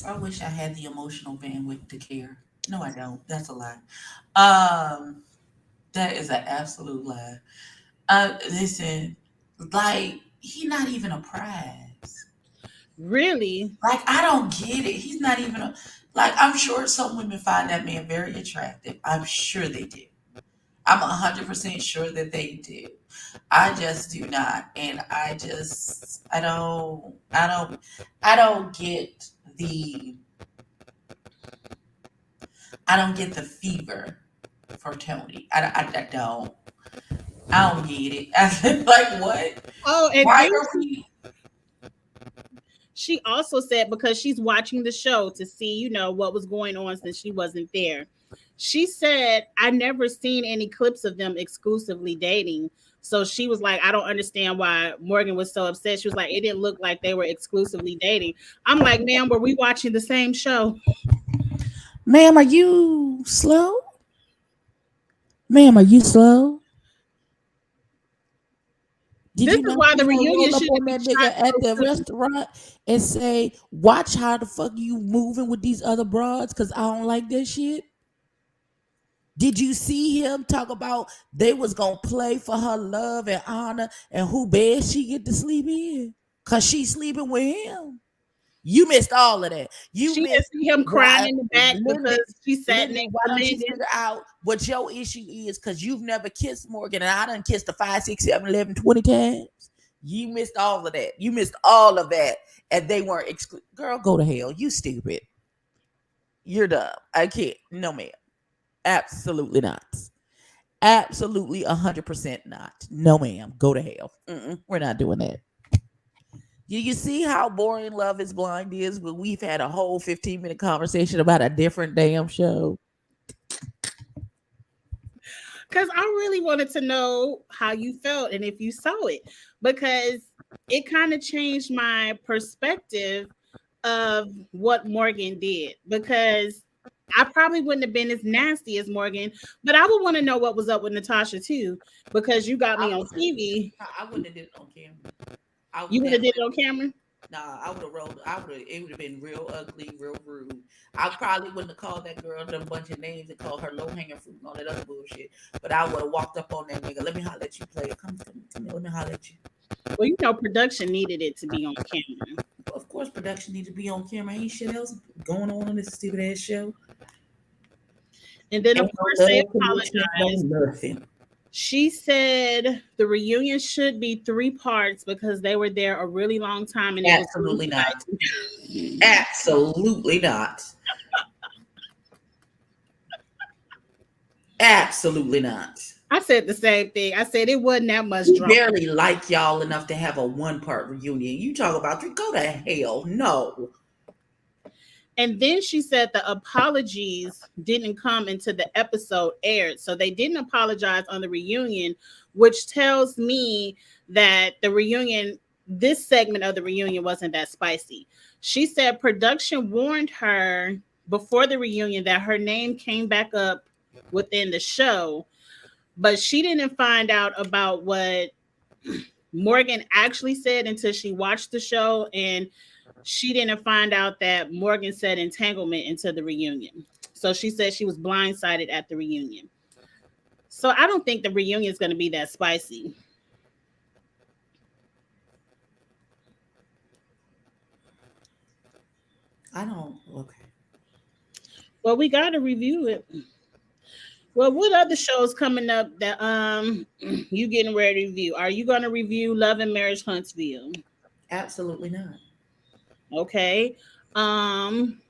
I wish I had the emotional bandwidth to care. No, I don't. That's a lie. That is an absolute lie. Listen, like, he's not even a prize. Really? Like, I don't get it. He's not even like, I'm sure some women find that man very attractive. I'm sure they do. I'm 100% sure that they do. I just do not. And I don't get the fever for Tony. I don't get it. I like, what? Oh, and why are we? She also said because she's watching the show to see, what was going on since she wasn't there. She said, I never seen any clips of them exclusively dating. So she was like, I don't understand why Morgan was so upset. She was like, it didn't look like they were exclusively dating. I'm like, ma'am, were we watching the same show? Ma'am, are you slow? Ma'am, are you slow? This is why the reunion should on that nigga at the restaurant and say, watch how the fuck you moving with these other broads, because I don't like that shit. Did you see him talk about they was gonna play for her love and honor and who bed she get to sleep in? Cause she's sleeping with him. You missed all of that. She didn't see him crying in the back because she sat next to Landon. Figure out what your issue is, because you've never kissed Morgan and I done kissed her 5, 6, 7, 11, 20 times. You missed all of that. You missed all of that. And they weren't Girl, go to hell. You stupid. You're dumb. I can't. No, ma'am. Absolutely not. Absolutely 100% not. No, ma'am. Go to hell. We're not doing that. Do you see how boring Love is Blind is? But we've had a whole 15-minute conversation about a different damn show. Because I really wanted to know how you felt and if you saw it, because it kind of changed my perspective of what Morgan did, because I probably wouldn't have been as nasty as Morgan, but I would want to know what was up with Natasha too, because you got me on TV. I wouldn't have did it on camera. You would have did it on camera? Nah, I would have rolled. It would have been real ugly, real rude. I probably wouldn't have called that girl a bunch of names and called her low hanging fruit and all that other bullshit. But I would have walked up on that nigga. Let me holler at you, player. Come to me. Let me holler at you. Well, production needed it to be on camera. Of course, production need to be on camera. Ain't shit else going on in this stupid ass show. And then, of Ain't course, no they love commitment, no apologized. nothing. She said the reunion should be 3 parts because they were there a really long time and it was Absolutely really not. spicy. Absolutely not. Absolutely not. I said the same thing. I said it wasn't that much We drama. barely like y'all enough to have a 1-part reunion. You talk about three, go to hell. No. And then she said the apologies didn't come until the episode aired. So they didn't apologize on the reunion, which tells me that the reunion, this segment of the reunion wasn't that spicy. She said production warned her before the reunion that her name came back up within the show, but she didn't find out about what Morgan actually said until she watched the show, and she didn't find out that Morgan said entanglement into the reunion. So she said she was blindsided at the reunion. So I don't think the reunion is going to be that spicy. I don't. Okay. Well, we got to review it. Well, what other shows coming up that you getting ready to review? Are you going to review Love and Marriage Huntsville? Absolutely not. Okay. Um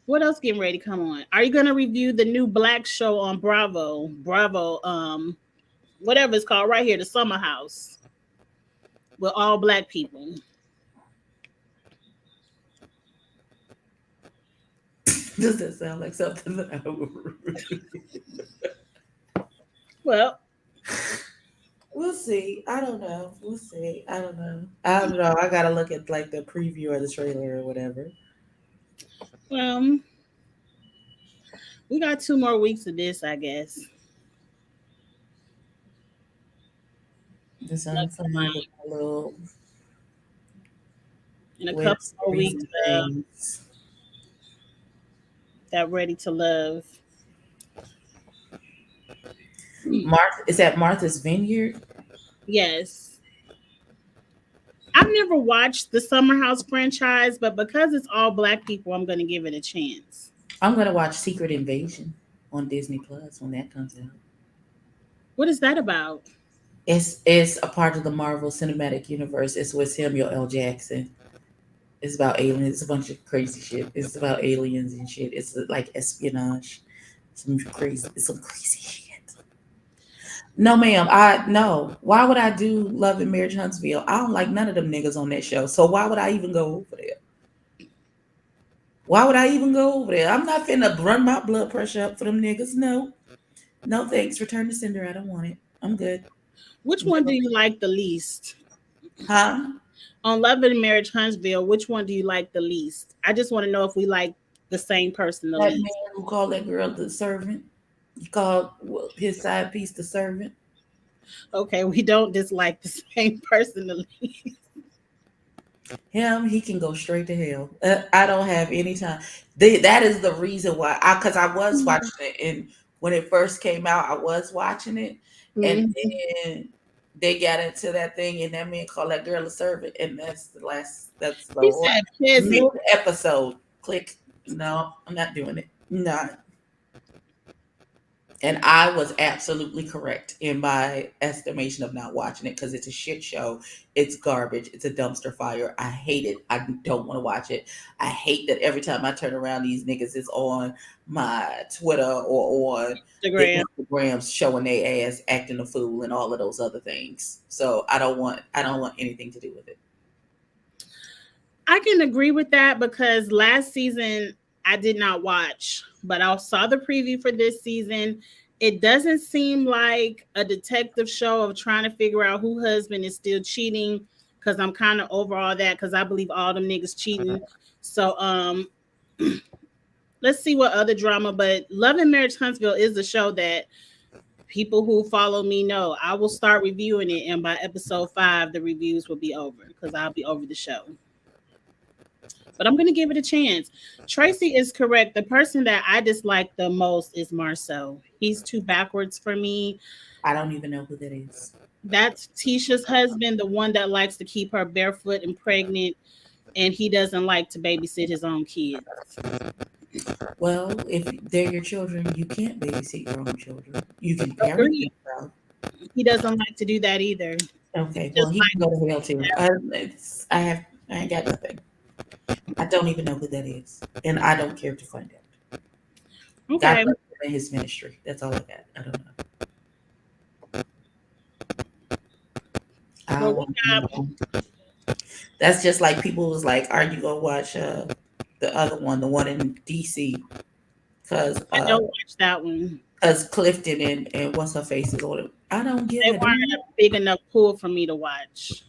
what else getting ready to come on? Are you going to review the new Black show on Bravo? Bravo whatever it's called right here, the Summer House with all Black people. Does that sound like something that I would read? Well, We'll see. I don't know. We'll see. I don't know. I don't know. I gotta look at like the preview or the trailer or whatever. um, we got 2 more weeks of this, I guess. The sun's shining with a little In a web couple more series weeks and of things. that Ready to Love. Martha is at Martha's Vineyard. Yes. I've never watched the Summer House franchise, but because it's all Black people, I'm going to give it a chance. I'm gonna watch Secret Invasion on Disney Plus when that comes out. What is that about? It's a part of the Marvel Cinematic Universe. It's with Samuel L. Jackson. It's about aliens. It's a bunch of crazy shit. It's about aliens and shit. It's like espionage. It's some crazy shit. No, ma'am. I no. Why would I do Love and Marriage Huntsville? I don't like none of them niggas on that show. So why would I even go over there? Why would I even go over there? I'm not finna run my blood pressure up for them niggas. No. No thanks. Return to Cinder. I don't want it. I'm good. Which one do you like the least? Huh? On Love and Marriage Huntsville, which one do you like the least? I just want to know if we like the same person the That least. man who called that girl the servant. He called his side piece the servant. Okay, we don't dislike the same person the least. Him, he can go straight to hell. I don't have any time. That is the reason why. Because I was watching it, and when it first came out, I was watching it, and then they got into that thing, and that man called that girl a servant, and that's the last. That's the He whole said peasant. episode. Click. No, I'm not doing it. Not. And I was absolutely correct in my estimation of not watching it because it's a shit show. It's garbage. It's a dumpster fire. I hate it. I don't want to watch it. I hate that every time I turn around, these niggas is on my Twitter or on Instagram. the Instagrams showing their ass, acting a fool, and all of those other things. So I don't want anything to do with it. I can agree with that because last season I did not watch, but I saw the preview for this season. It doesn't seem like a detective show of trying to figure out who husband is still cheating because I'm kind of over all that because I believe all them niggas cheating. So let's see what other drama. But Love and Marriage Huntsville is a show that people who follow me know. I will start reviewing it, and by episode 5, the reviews will be over because I'll be over the show. But I'm going to give it a chance. Tracy is correct. The person that I dislike the most is Marcel. He's too backwards for me. I don't even know who that is. That's Tisha's husband, the one that likes to keep her barefoot and pregnant, and he doesn't like to babysit his own kids. Well, if they're your children, you can't babysit your own children. You can parent Agreed. yourself. He doesn't like to do that either. Okay, well, Just he can go to hell too. I ain't got nothing. I don't even know who that is, and I don't care to find out. like, God okay. bless him and his ministry. That's all I got. I don't know. I Well, don't we want got, to know. That's just like people was like, "Are you gonna watch the other one, the one in DC?" Because I don't watch that one. Clifton and what's her face is on it. I don't give They a damn. weren't a big enough pool for me to watch.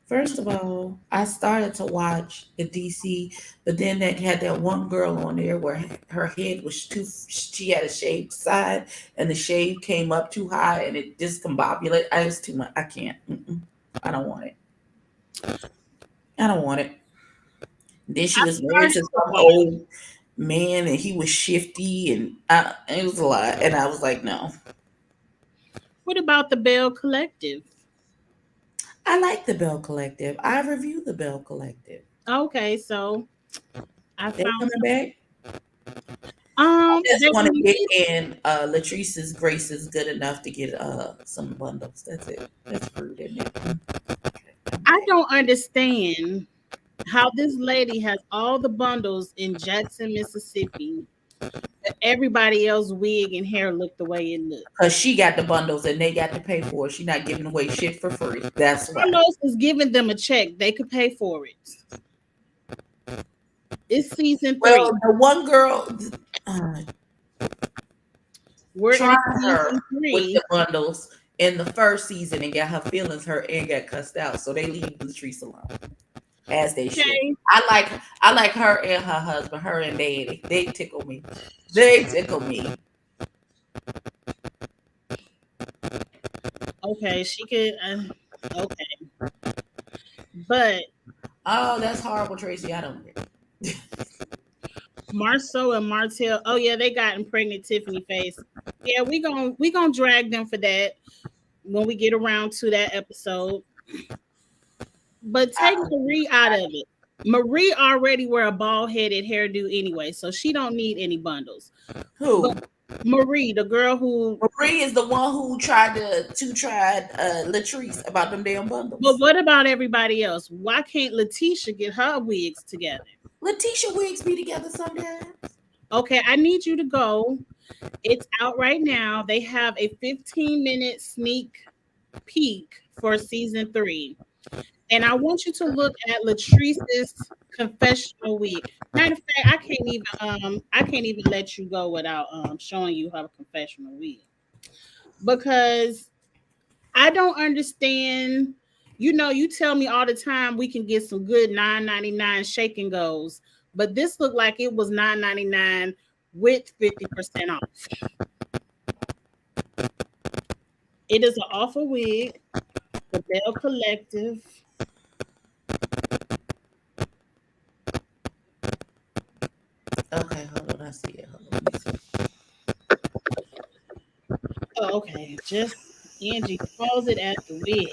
First of all, I started to watch the DC, but then that had that one girl on there where her head was too. She had a shaved side, and the shave came up too high, and it discombobulated. I was too much. I can't. Mm-mm. I don't want it. I don't want it. Then she I was married started to to some watch. old man, and he was shifty, and it was a lot. And I was like, no. What about the Bell Collective? I like the Bell Collective. I review the Bell Collective. Okay, so I They found coming back. they Just want to released. get in Latrice's graces good enough to get some bundles. That's it. That's rude, isn't it? Okay. I don't understand how this lady has all the bundles in Jackson, Mississippi, but everybody else wig and hair look the way it looks. Because she got the bundles and they got to pay for it. She not giving away shit for free. That's why. Carlos is giving them a check; they could pay for it. It's season 3. Well, the one girl uh, We're in tried her season with 3. the bundles in the first season and got her feelings hurt and got cussed out. So they leave Latrice alone. As they should. Okay. I like her and her husband, her and Daddy. They tickle me. They tickle me. Okay, she could. Okay, but Oh, that's horrible, Tracy. I don't care. Marceau and Martell. Oh yeah, they got pregnant Tiffany Face. Yeah, we gonna drag them for that when we get around to that episode. But take Marie out of it. Marie already wear a bald headed hairdo anyway, so she don't need any bundles. Who? But Marie, the girl who. Marie is the one who tried Latrice about them damn bundles. But what about everybody else? Why can't Letitia get her wigs together? Letitia wigs be together sometimes. Okay, I need you to go. It's out right now. They have a 15-minute sneak peek for season 3. And I want you to look at Latrice's confessional wig. Matter of fact, I can't even let you go without showing you her confessional wig. Because I don't understand. You know, you tell me all the time we can get some good $9.99 shake and goes, but this looked like it was $9.99 with 50% off. It is an offer wig, the Bell Collective. Okay, hold on. I see it. Hold on. Oh, okay. Just Angie calls it at the wig.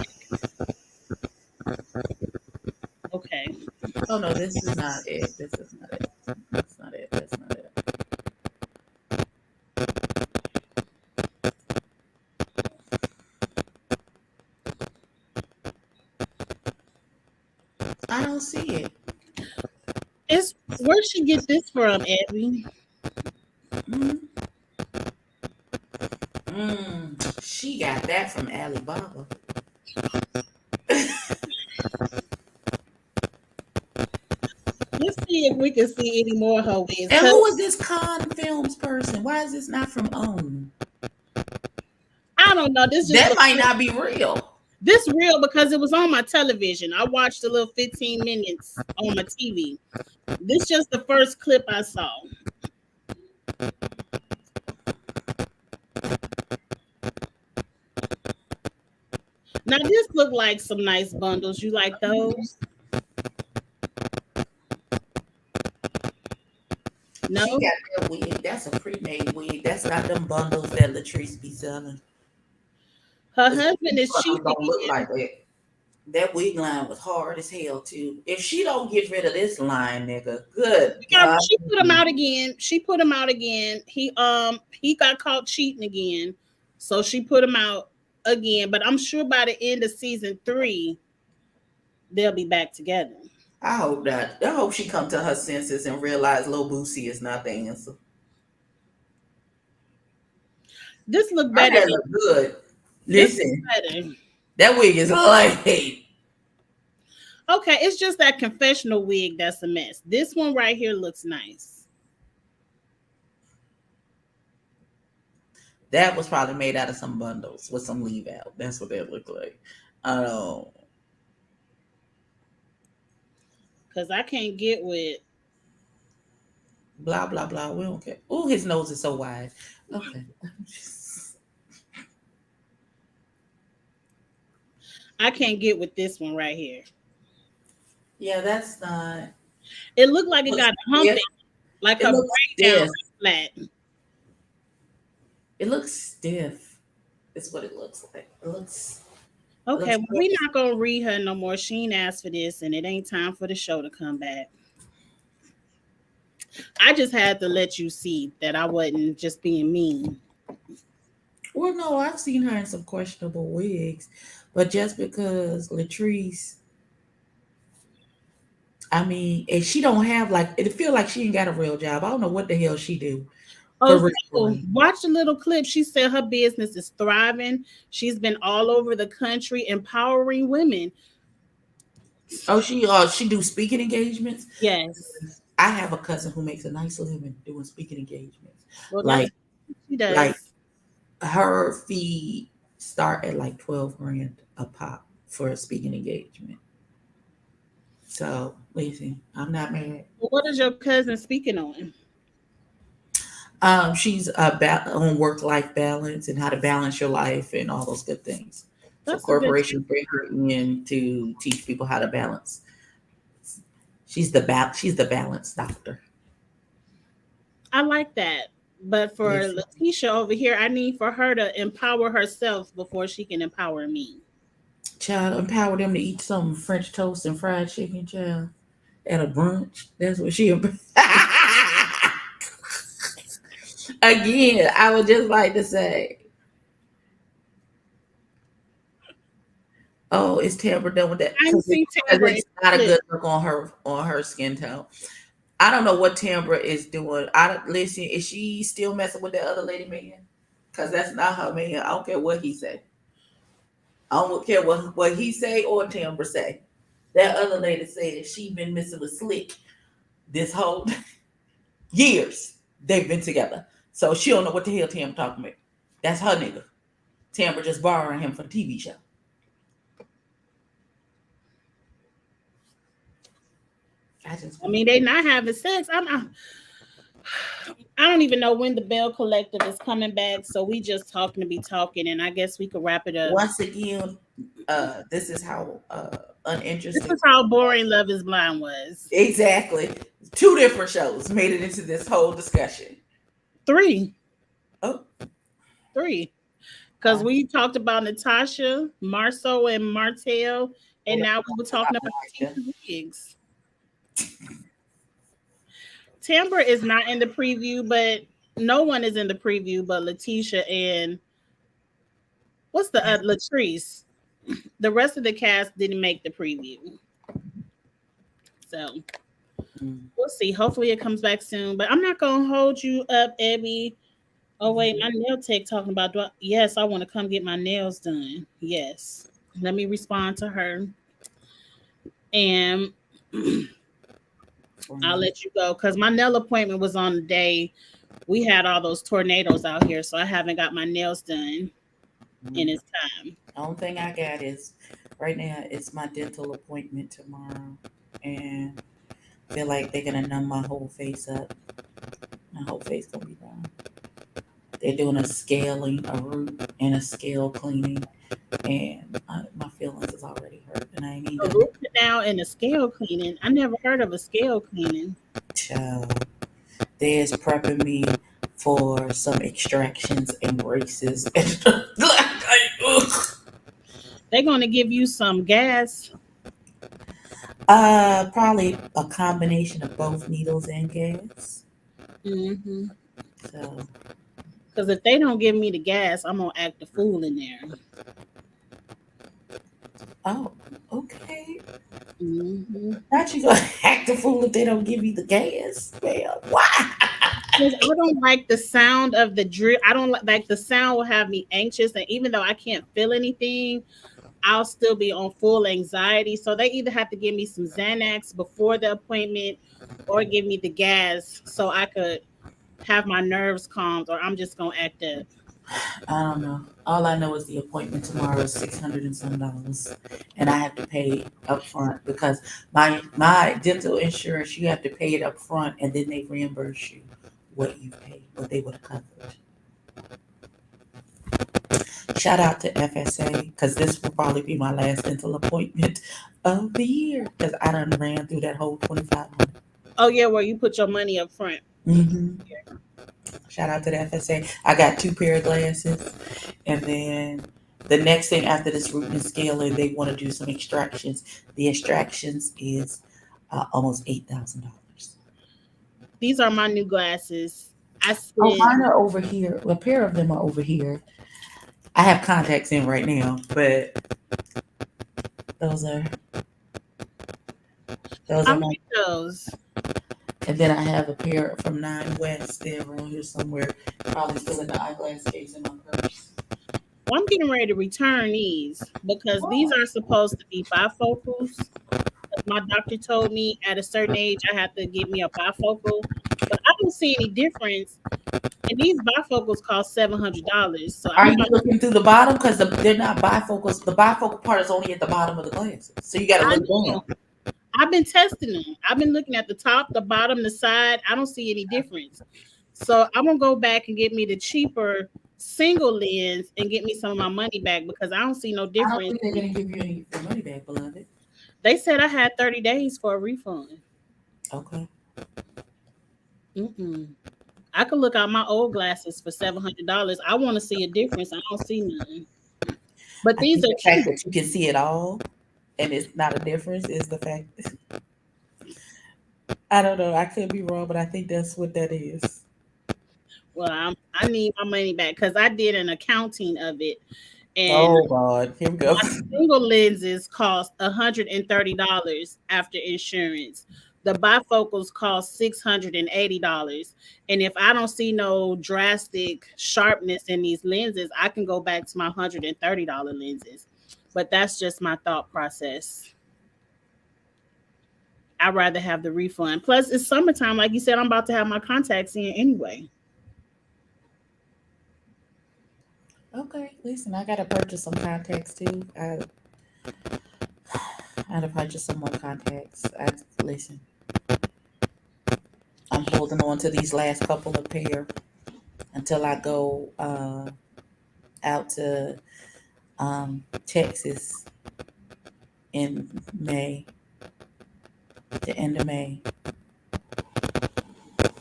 Okay. Oh no, this is not it. This is not it. That's not it. That's not it. I don't see it. Where'd she get this from, Abby? She got that from Alibaba. Let's see if we can see any more of her wigs. And who is this Con Films person? Why is this not from OWN? I don't know. That might not be real. This real because it was on my television. I watched a little 15 minutes on my TV. This just the first clip I saw. Now this look like some nice bundles. You like those? No. She got that wig. That's a pre-made wig. That's not them bundles that Latrice be selling. Her husband is cheating Don't look again. like that. That wig line was hard as hell too. If she don't get rid of this line, nigga, good God. She put him out again. She put him out again. He got caught cheating again. So she put him out again. But I'm sure by the end of season 3, they'll be back together. I hope not. I hope she come to her senses and realize Lil Boosie is not the answer. This look better. That look good. Listen, that wig is light. Okay, it's just that confessional wig that's a mess. This one right here looks nice. That was probably made out of some bundles with some leave out. That's what that looked like. I don't. Because I can't get with blah blah blah. We don't care. Oh, his nose is so wide. Okay. I can't get with this one right here. Yeah, that's not. It looked like it got humping, like a breakdown flat. It looks stiff. It's what it looks like. It looks. Okay, well, we're not gonna read her no more. She ain't asked for this, and it ain't time for the show to come back. I just had to let you see that I wasn't just being mean. Well, no, I've seen her in some questionable wigs, but just because Latrice, I mean, if she don't have it feel like she ain't got a real job. I don't know what the hell she do. Oh, watch a little clip. She said her business is thriving. She's been all over the country empowering women. Oh, she do speaking engagements? Yes. I have a cousin who makes a nice living doing speaking engagements. Well, she does. Like her fee start at like $12,000 a pop for a speaking engagement. So listen, I'm not mad. Well, what is your cousin speaking on? She's on work-life balance and how to balance your life and all those good things. That's so corporations bring her in to teach people how to balance. She's the balance doctor. I like that. But for Letitia over here, I need for her to empower herself before she can empower me. Child, empower them to eat some French toast and fried chicken, child, at a brunch. That's what she. Again, I would just like to say, oh, is Tambra done with that? It's not a good look on her skin tone. I don't know what Tambra is doing. Listen, is she still messing with that other lady man? Because that's not her man. I don't care what he say. I don't care what he say or Tambra say. That other lady said she been messing with Slick this whole years. They've been together. So she don't know what the hell Tambra talking about. That's her nigga. Tambra just borrowing him for the TV show. I mean, they not having sex. I don't even know when the Bell Collective is coming back. So we just talking to be talking, and I guess we could wrap it up. Once again, this is how uninteresting. This is how boring Love is Blind was. Exactly. 2 different shows made it into this whole discussion. 3. Oh. 3. Because we talked about Natasha, Marceau, and Martell, and now we were talking about Tina Higgs. Tambra is not in the preview, but no one is in the preview but Letitia and what's the Latrice. The rest of the cast didn't make the preview. So we'll see. Hopefully it comes back soon. But I'm not gonna hold you up, Abby. Oh wait, my nail tech talking about yes, I want to come get my nails done. Yes. Let me respond to her. And I'll let you go because my nail appointment was on the day we had all those tornadoes out here, so I haven't got my nails done in its time. The only thing I got is right now it's my dental appointment tomorrow, and I feel like they're gonna numb my whole face up. My whole face gonna be done. They're doing a scaling, a root, and a scale cleaning, and my feelings is already hurt, and I ain't even. A root canal and a scale cleaning. I never heard of a scale cleaning. Child, they're prepping me for some extractions and braces. And They're gonna give you some gas. Probably a combination of both needles and gas. Mm-hmm. So, Because if they don't give me the gas, I'm gonna act a fool in there. oh, okay. Mm-hmm. Not you gonna act a fool if they don't give you the gas, man. Why? Because I don't like the sound of the drill. I don't like the sound will have me anxious, and even though I can't feel anything, I'll still be on full anxiety. So they either have to give me some Xanax before the appointment, or give me the gas so I could have my nerves calmed, or I'm just gonna act up. I don't know. All I know is the appointment tomorrow is $600 and some dollars, and I have to pay up front because my dental insurance, you have to pay it up front, and then they reimburse you what you paid, what they would have covered. Shout out to FSA because this will probably be my last dental appointment of the year because I done ran through that whole 2,500. Oh yeah, where you put your money up front. Mm-hmm. Shout out to the FSA. I got 2 pair of glasses, and then the next thing after this root and scaling, they want to do some extractions. The extractions is almost $8,000. These are my new glasses. I Oh, spent mine are over here. A pair of them are over here. I have contacts in right now, but those are those how are my. many of those? And then I have a pair from Nine West. They're around here somewhere. Probably still in the eyeglass case in my purse. Well, I'm getting ready to return these because these are supposed to be bifocals. My doctor told me at a certain age I have to get me a bifocal, but I don't see any difference. And these bifocals cost $700, so Are I'm you about. looking through the bottom? Because they're not bifocals. The bifocal part is only at the bottom of the glasses. So you got to I look know. down. I've been testing them. I've been looking at the top, the bottom, the side. I don't see any difference. So I'm gonna go back and get me the cheaper single lens and get me some of my money back because I don't see no I don't difference. think they're going to give you any your money back, beloved. They said I had 30 days for a refund. Okay. Mm-mm. I could look out my old glasses for $700. I want to see a difference. I don't see none. But I these think are the fact cheap. that you can see it all and it's not a difference is the fact. I don't know. I could be wrong, but I think that's what that is. Well, I need my money back because I did an accounting of it, and Oh, God. Here we go. my single lenses cost $130 after insurance. The bifocals cost $680. And if I don't see no drastic sharpness in these lenses, I can go back to my $130 lenses. But that's just my thought process. I'd rather have the refund. Plus, it's summertime. Like you said, I'm about to have my contacts in anyway. Okay. Listen, I got to purchase some contacts too. I had to purchase some more contacts. Listen, I'm holding on to these last couple of pair until I go out to Texas in May, the end of May,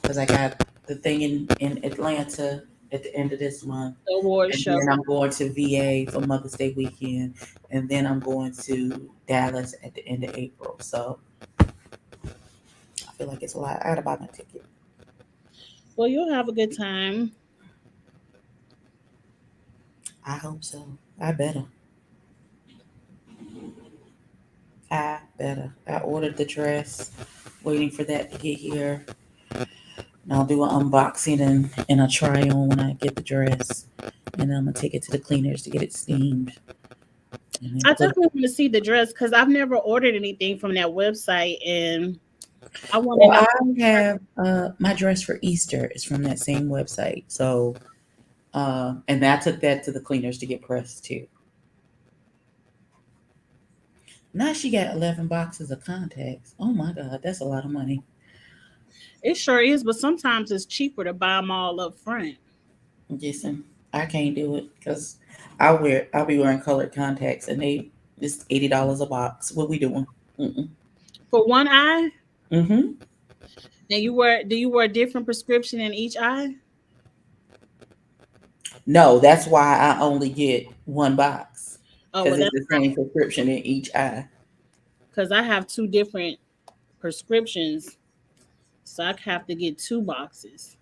because I got the thing in Atlanta at the end of this month, The award and show. then I'm going to VA for Mother's Day weekend, and then I'm going to Dallas at the end of April. So I feel like it's a lot. I gotta buy my ticket. Well, you'll have a good time. I hope so. I better. I better. I ordered the dress, waiting for that to get here. And I'll do an unboxing and a try on when I get the dress. And then I'm gonna take it to the cleaners to get it steamed. And I then put, definitely want to see the dress because I've never ordered anything from that website, and I want to well, know. I have my dress for Easter is from that same website. So and I took that to the cleaners to get pressed too. Now she got 11 boxes of contacts. Oh my God, that's a lot of money. It sure is, but sometimes it's cheaper to buy them all up front. Listen, I can't do it because I'll be wearing colored contacts and they it's $80 a box. What we doing? Mm-mm. For one eye, Mm-hmm. and do you wear a different prescription in each eye? No, that's why I only get one box. Oh, because well, it's that's the same prescription in each eye. because I have two different prescriptions, so I have to get two boxes.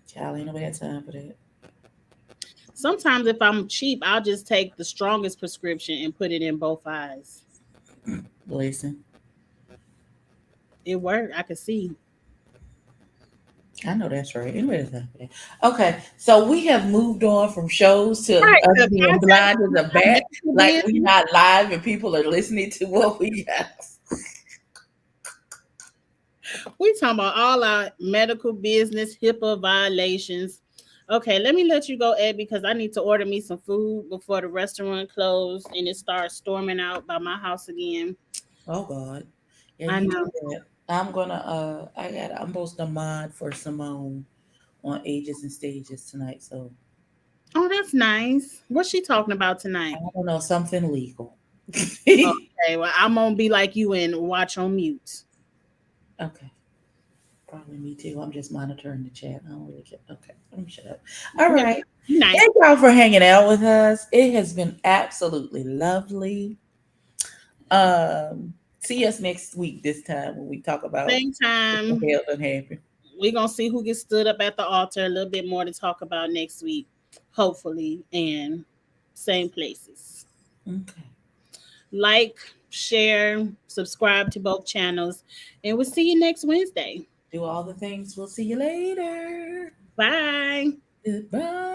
Child, ain't nobody had time for that. Sometimes, if I'm cheap, I'll just take the strongest prescription and put it in both eyes. Listen, It worked. I could see. I know that's right. Anybody has time for that. Okay, so we have moved on from shows to Right. us The being contact blind as a bat, medical like we business. not live and people are listening to what we have. We talking about all our medical business, HIPAA violations. Okay, let me let you go, Ed, because I need to order me some food before the restaurant closed and it starts storming out by my house again. Oh God. Yeah, I you know. do that. I'm gonna I'm posting a mod for Simone on Ages and Stages tonight. So Oh, that's nice. What's she talking about tonight? I don't know, something legal. Okay. Okay, well, I'm gonna be like you and watch on mute. Probably me too. I'm just monitoring the chat. I don't really care. Okay, let me shut up. All Yeah, right. nice. Thank y'all for hanging out with us. It has been absolutely lovely. See us next week this time when we talk about Same what time. the hell done happened. We're gonna see who gets stood up at the altar. A little bit more to talk about next week, hopefully, and same places. Okay. Like, share, subscribe to both channels, and we'll see you next Wednesday. Do all the things. We'll see you later. Bye. Goodbye.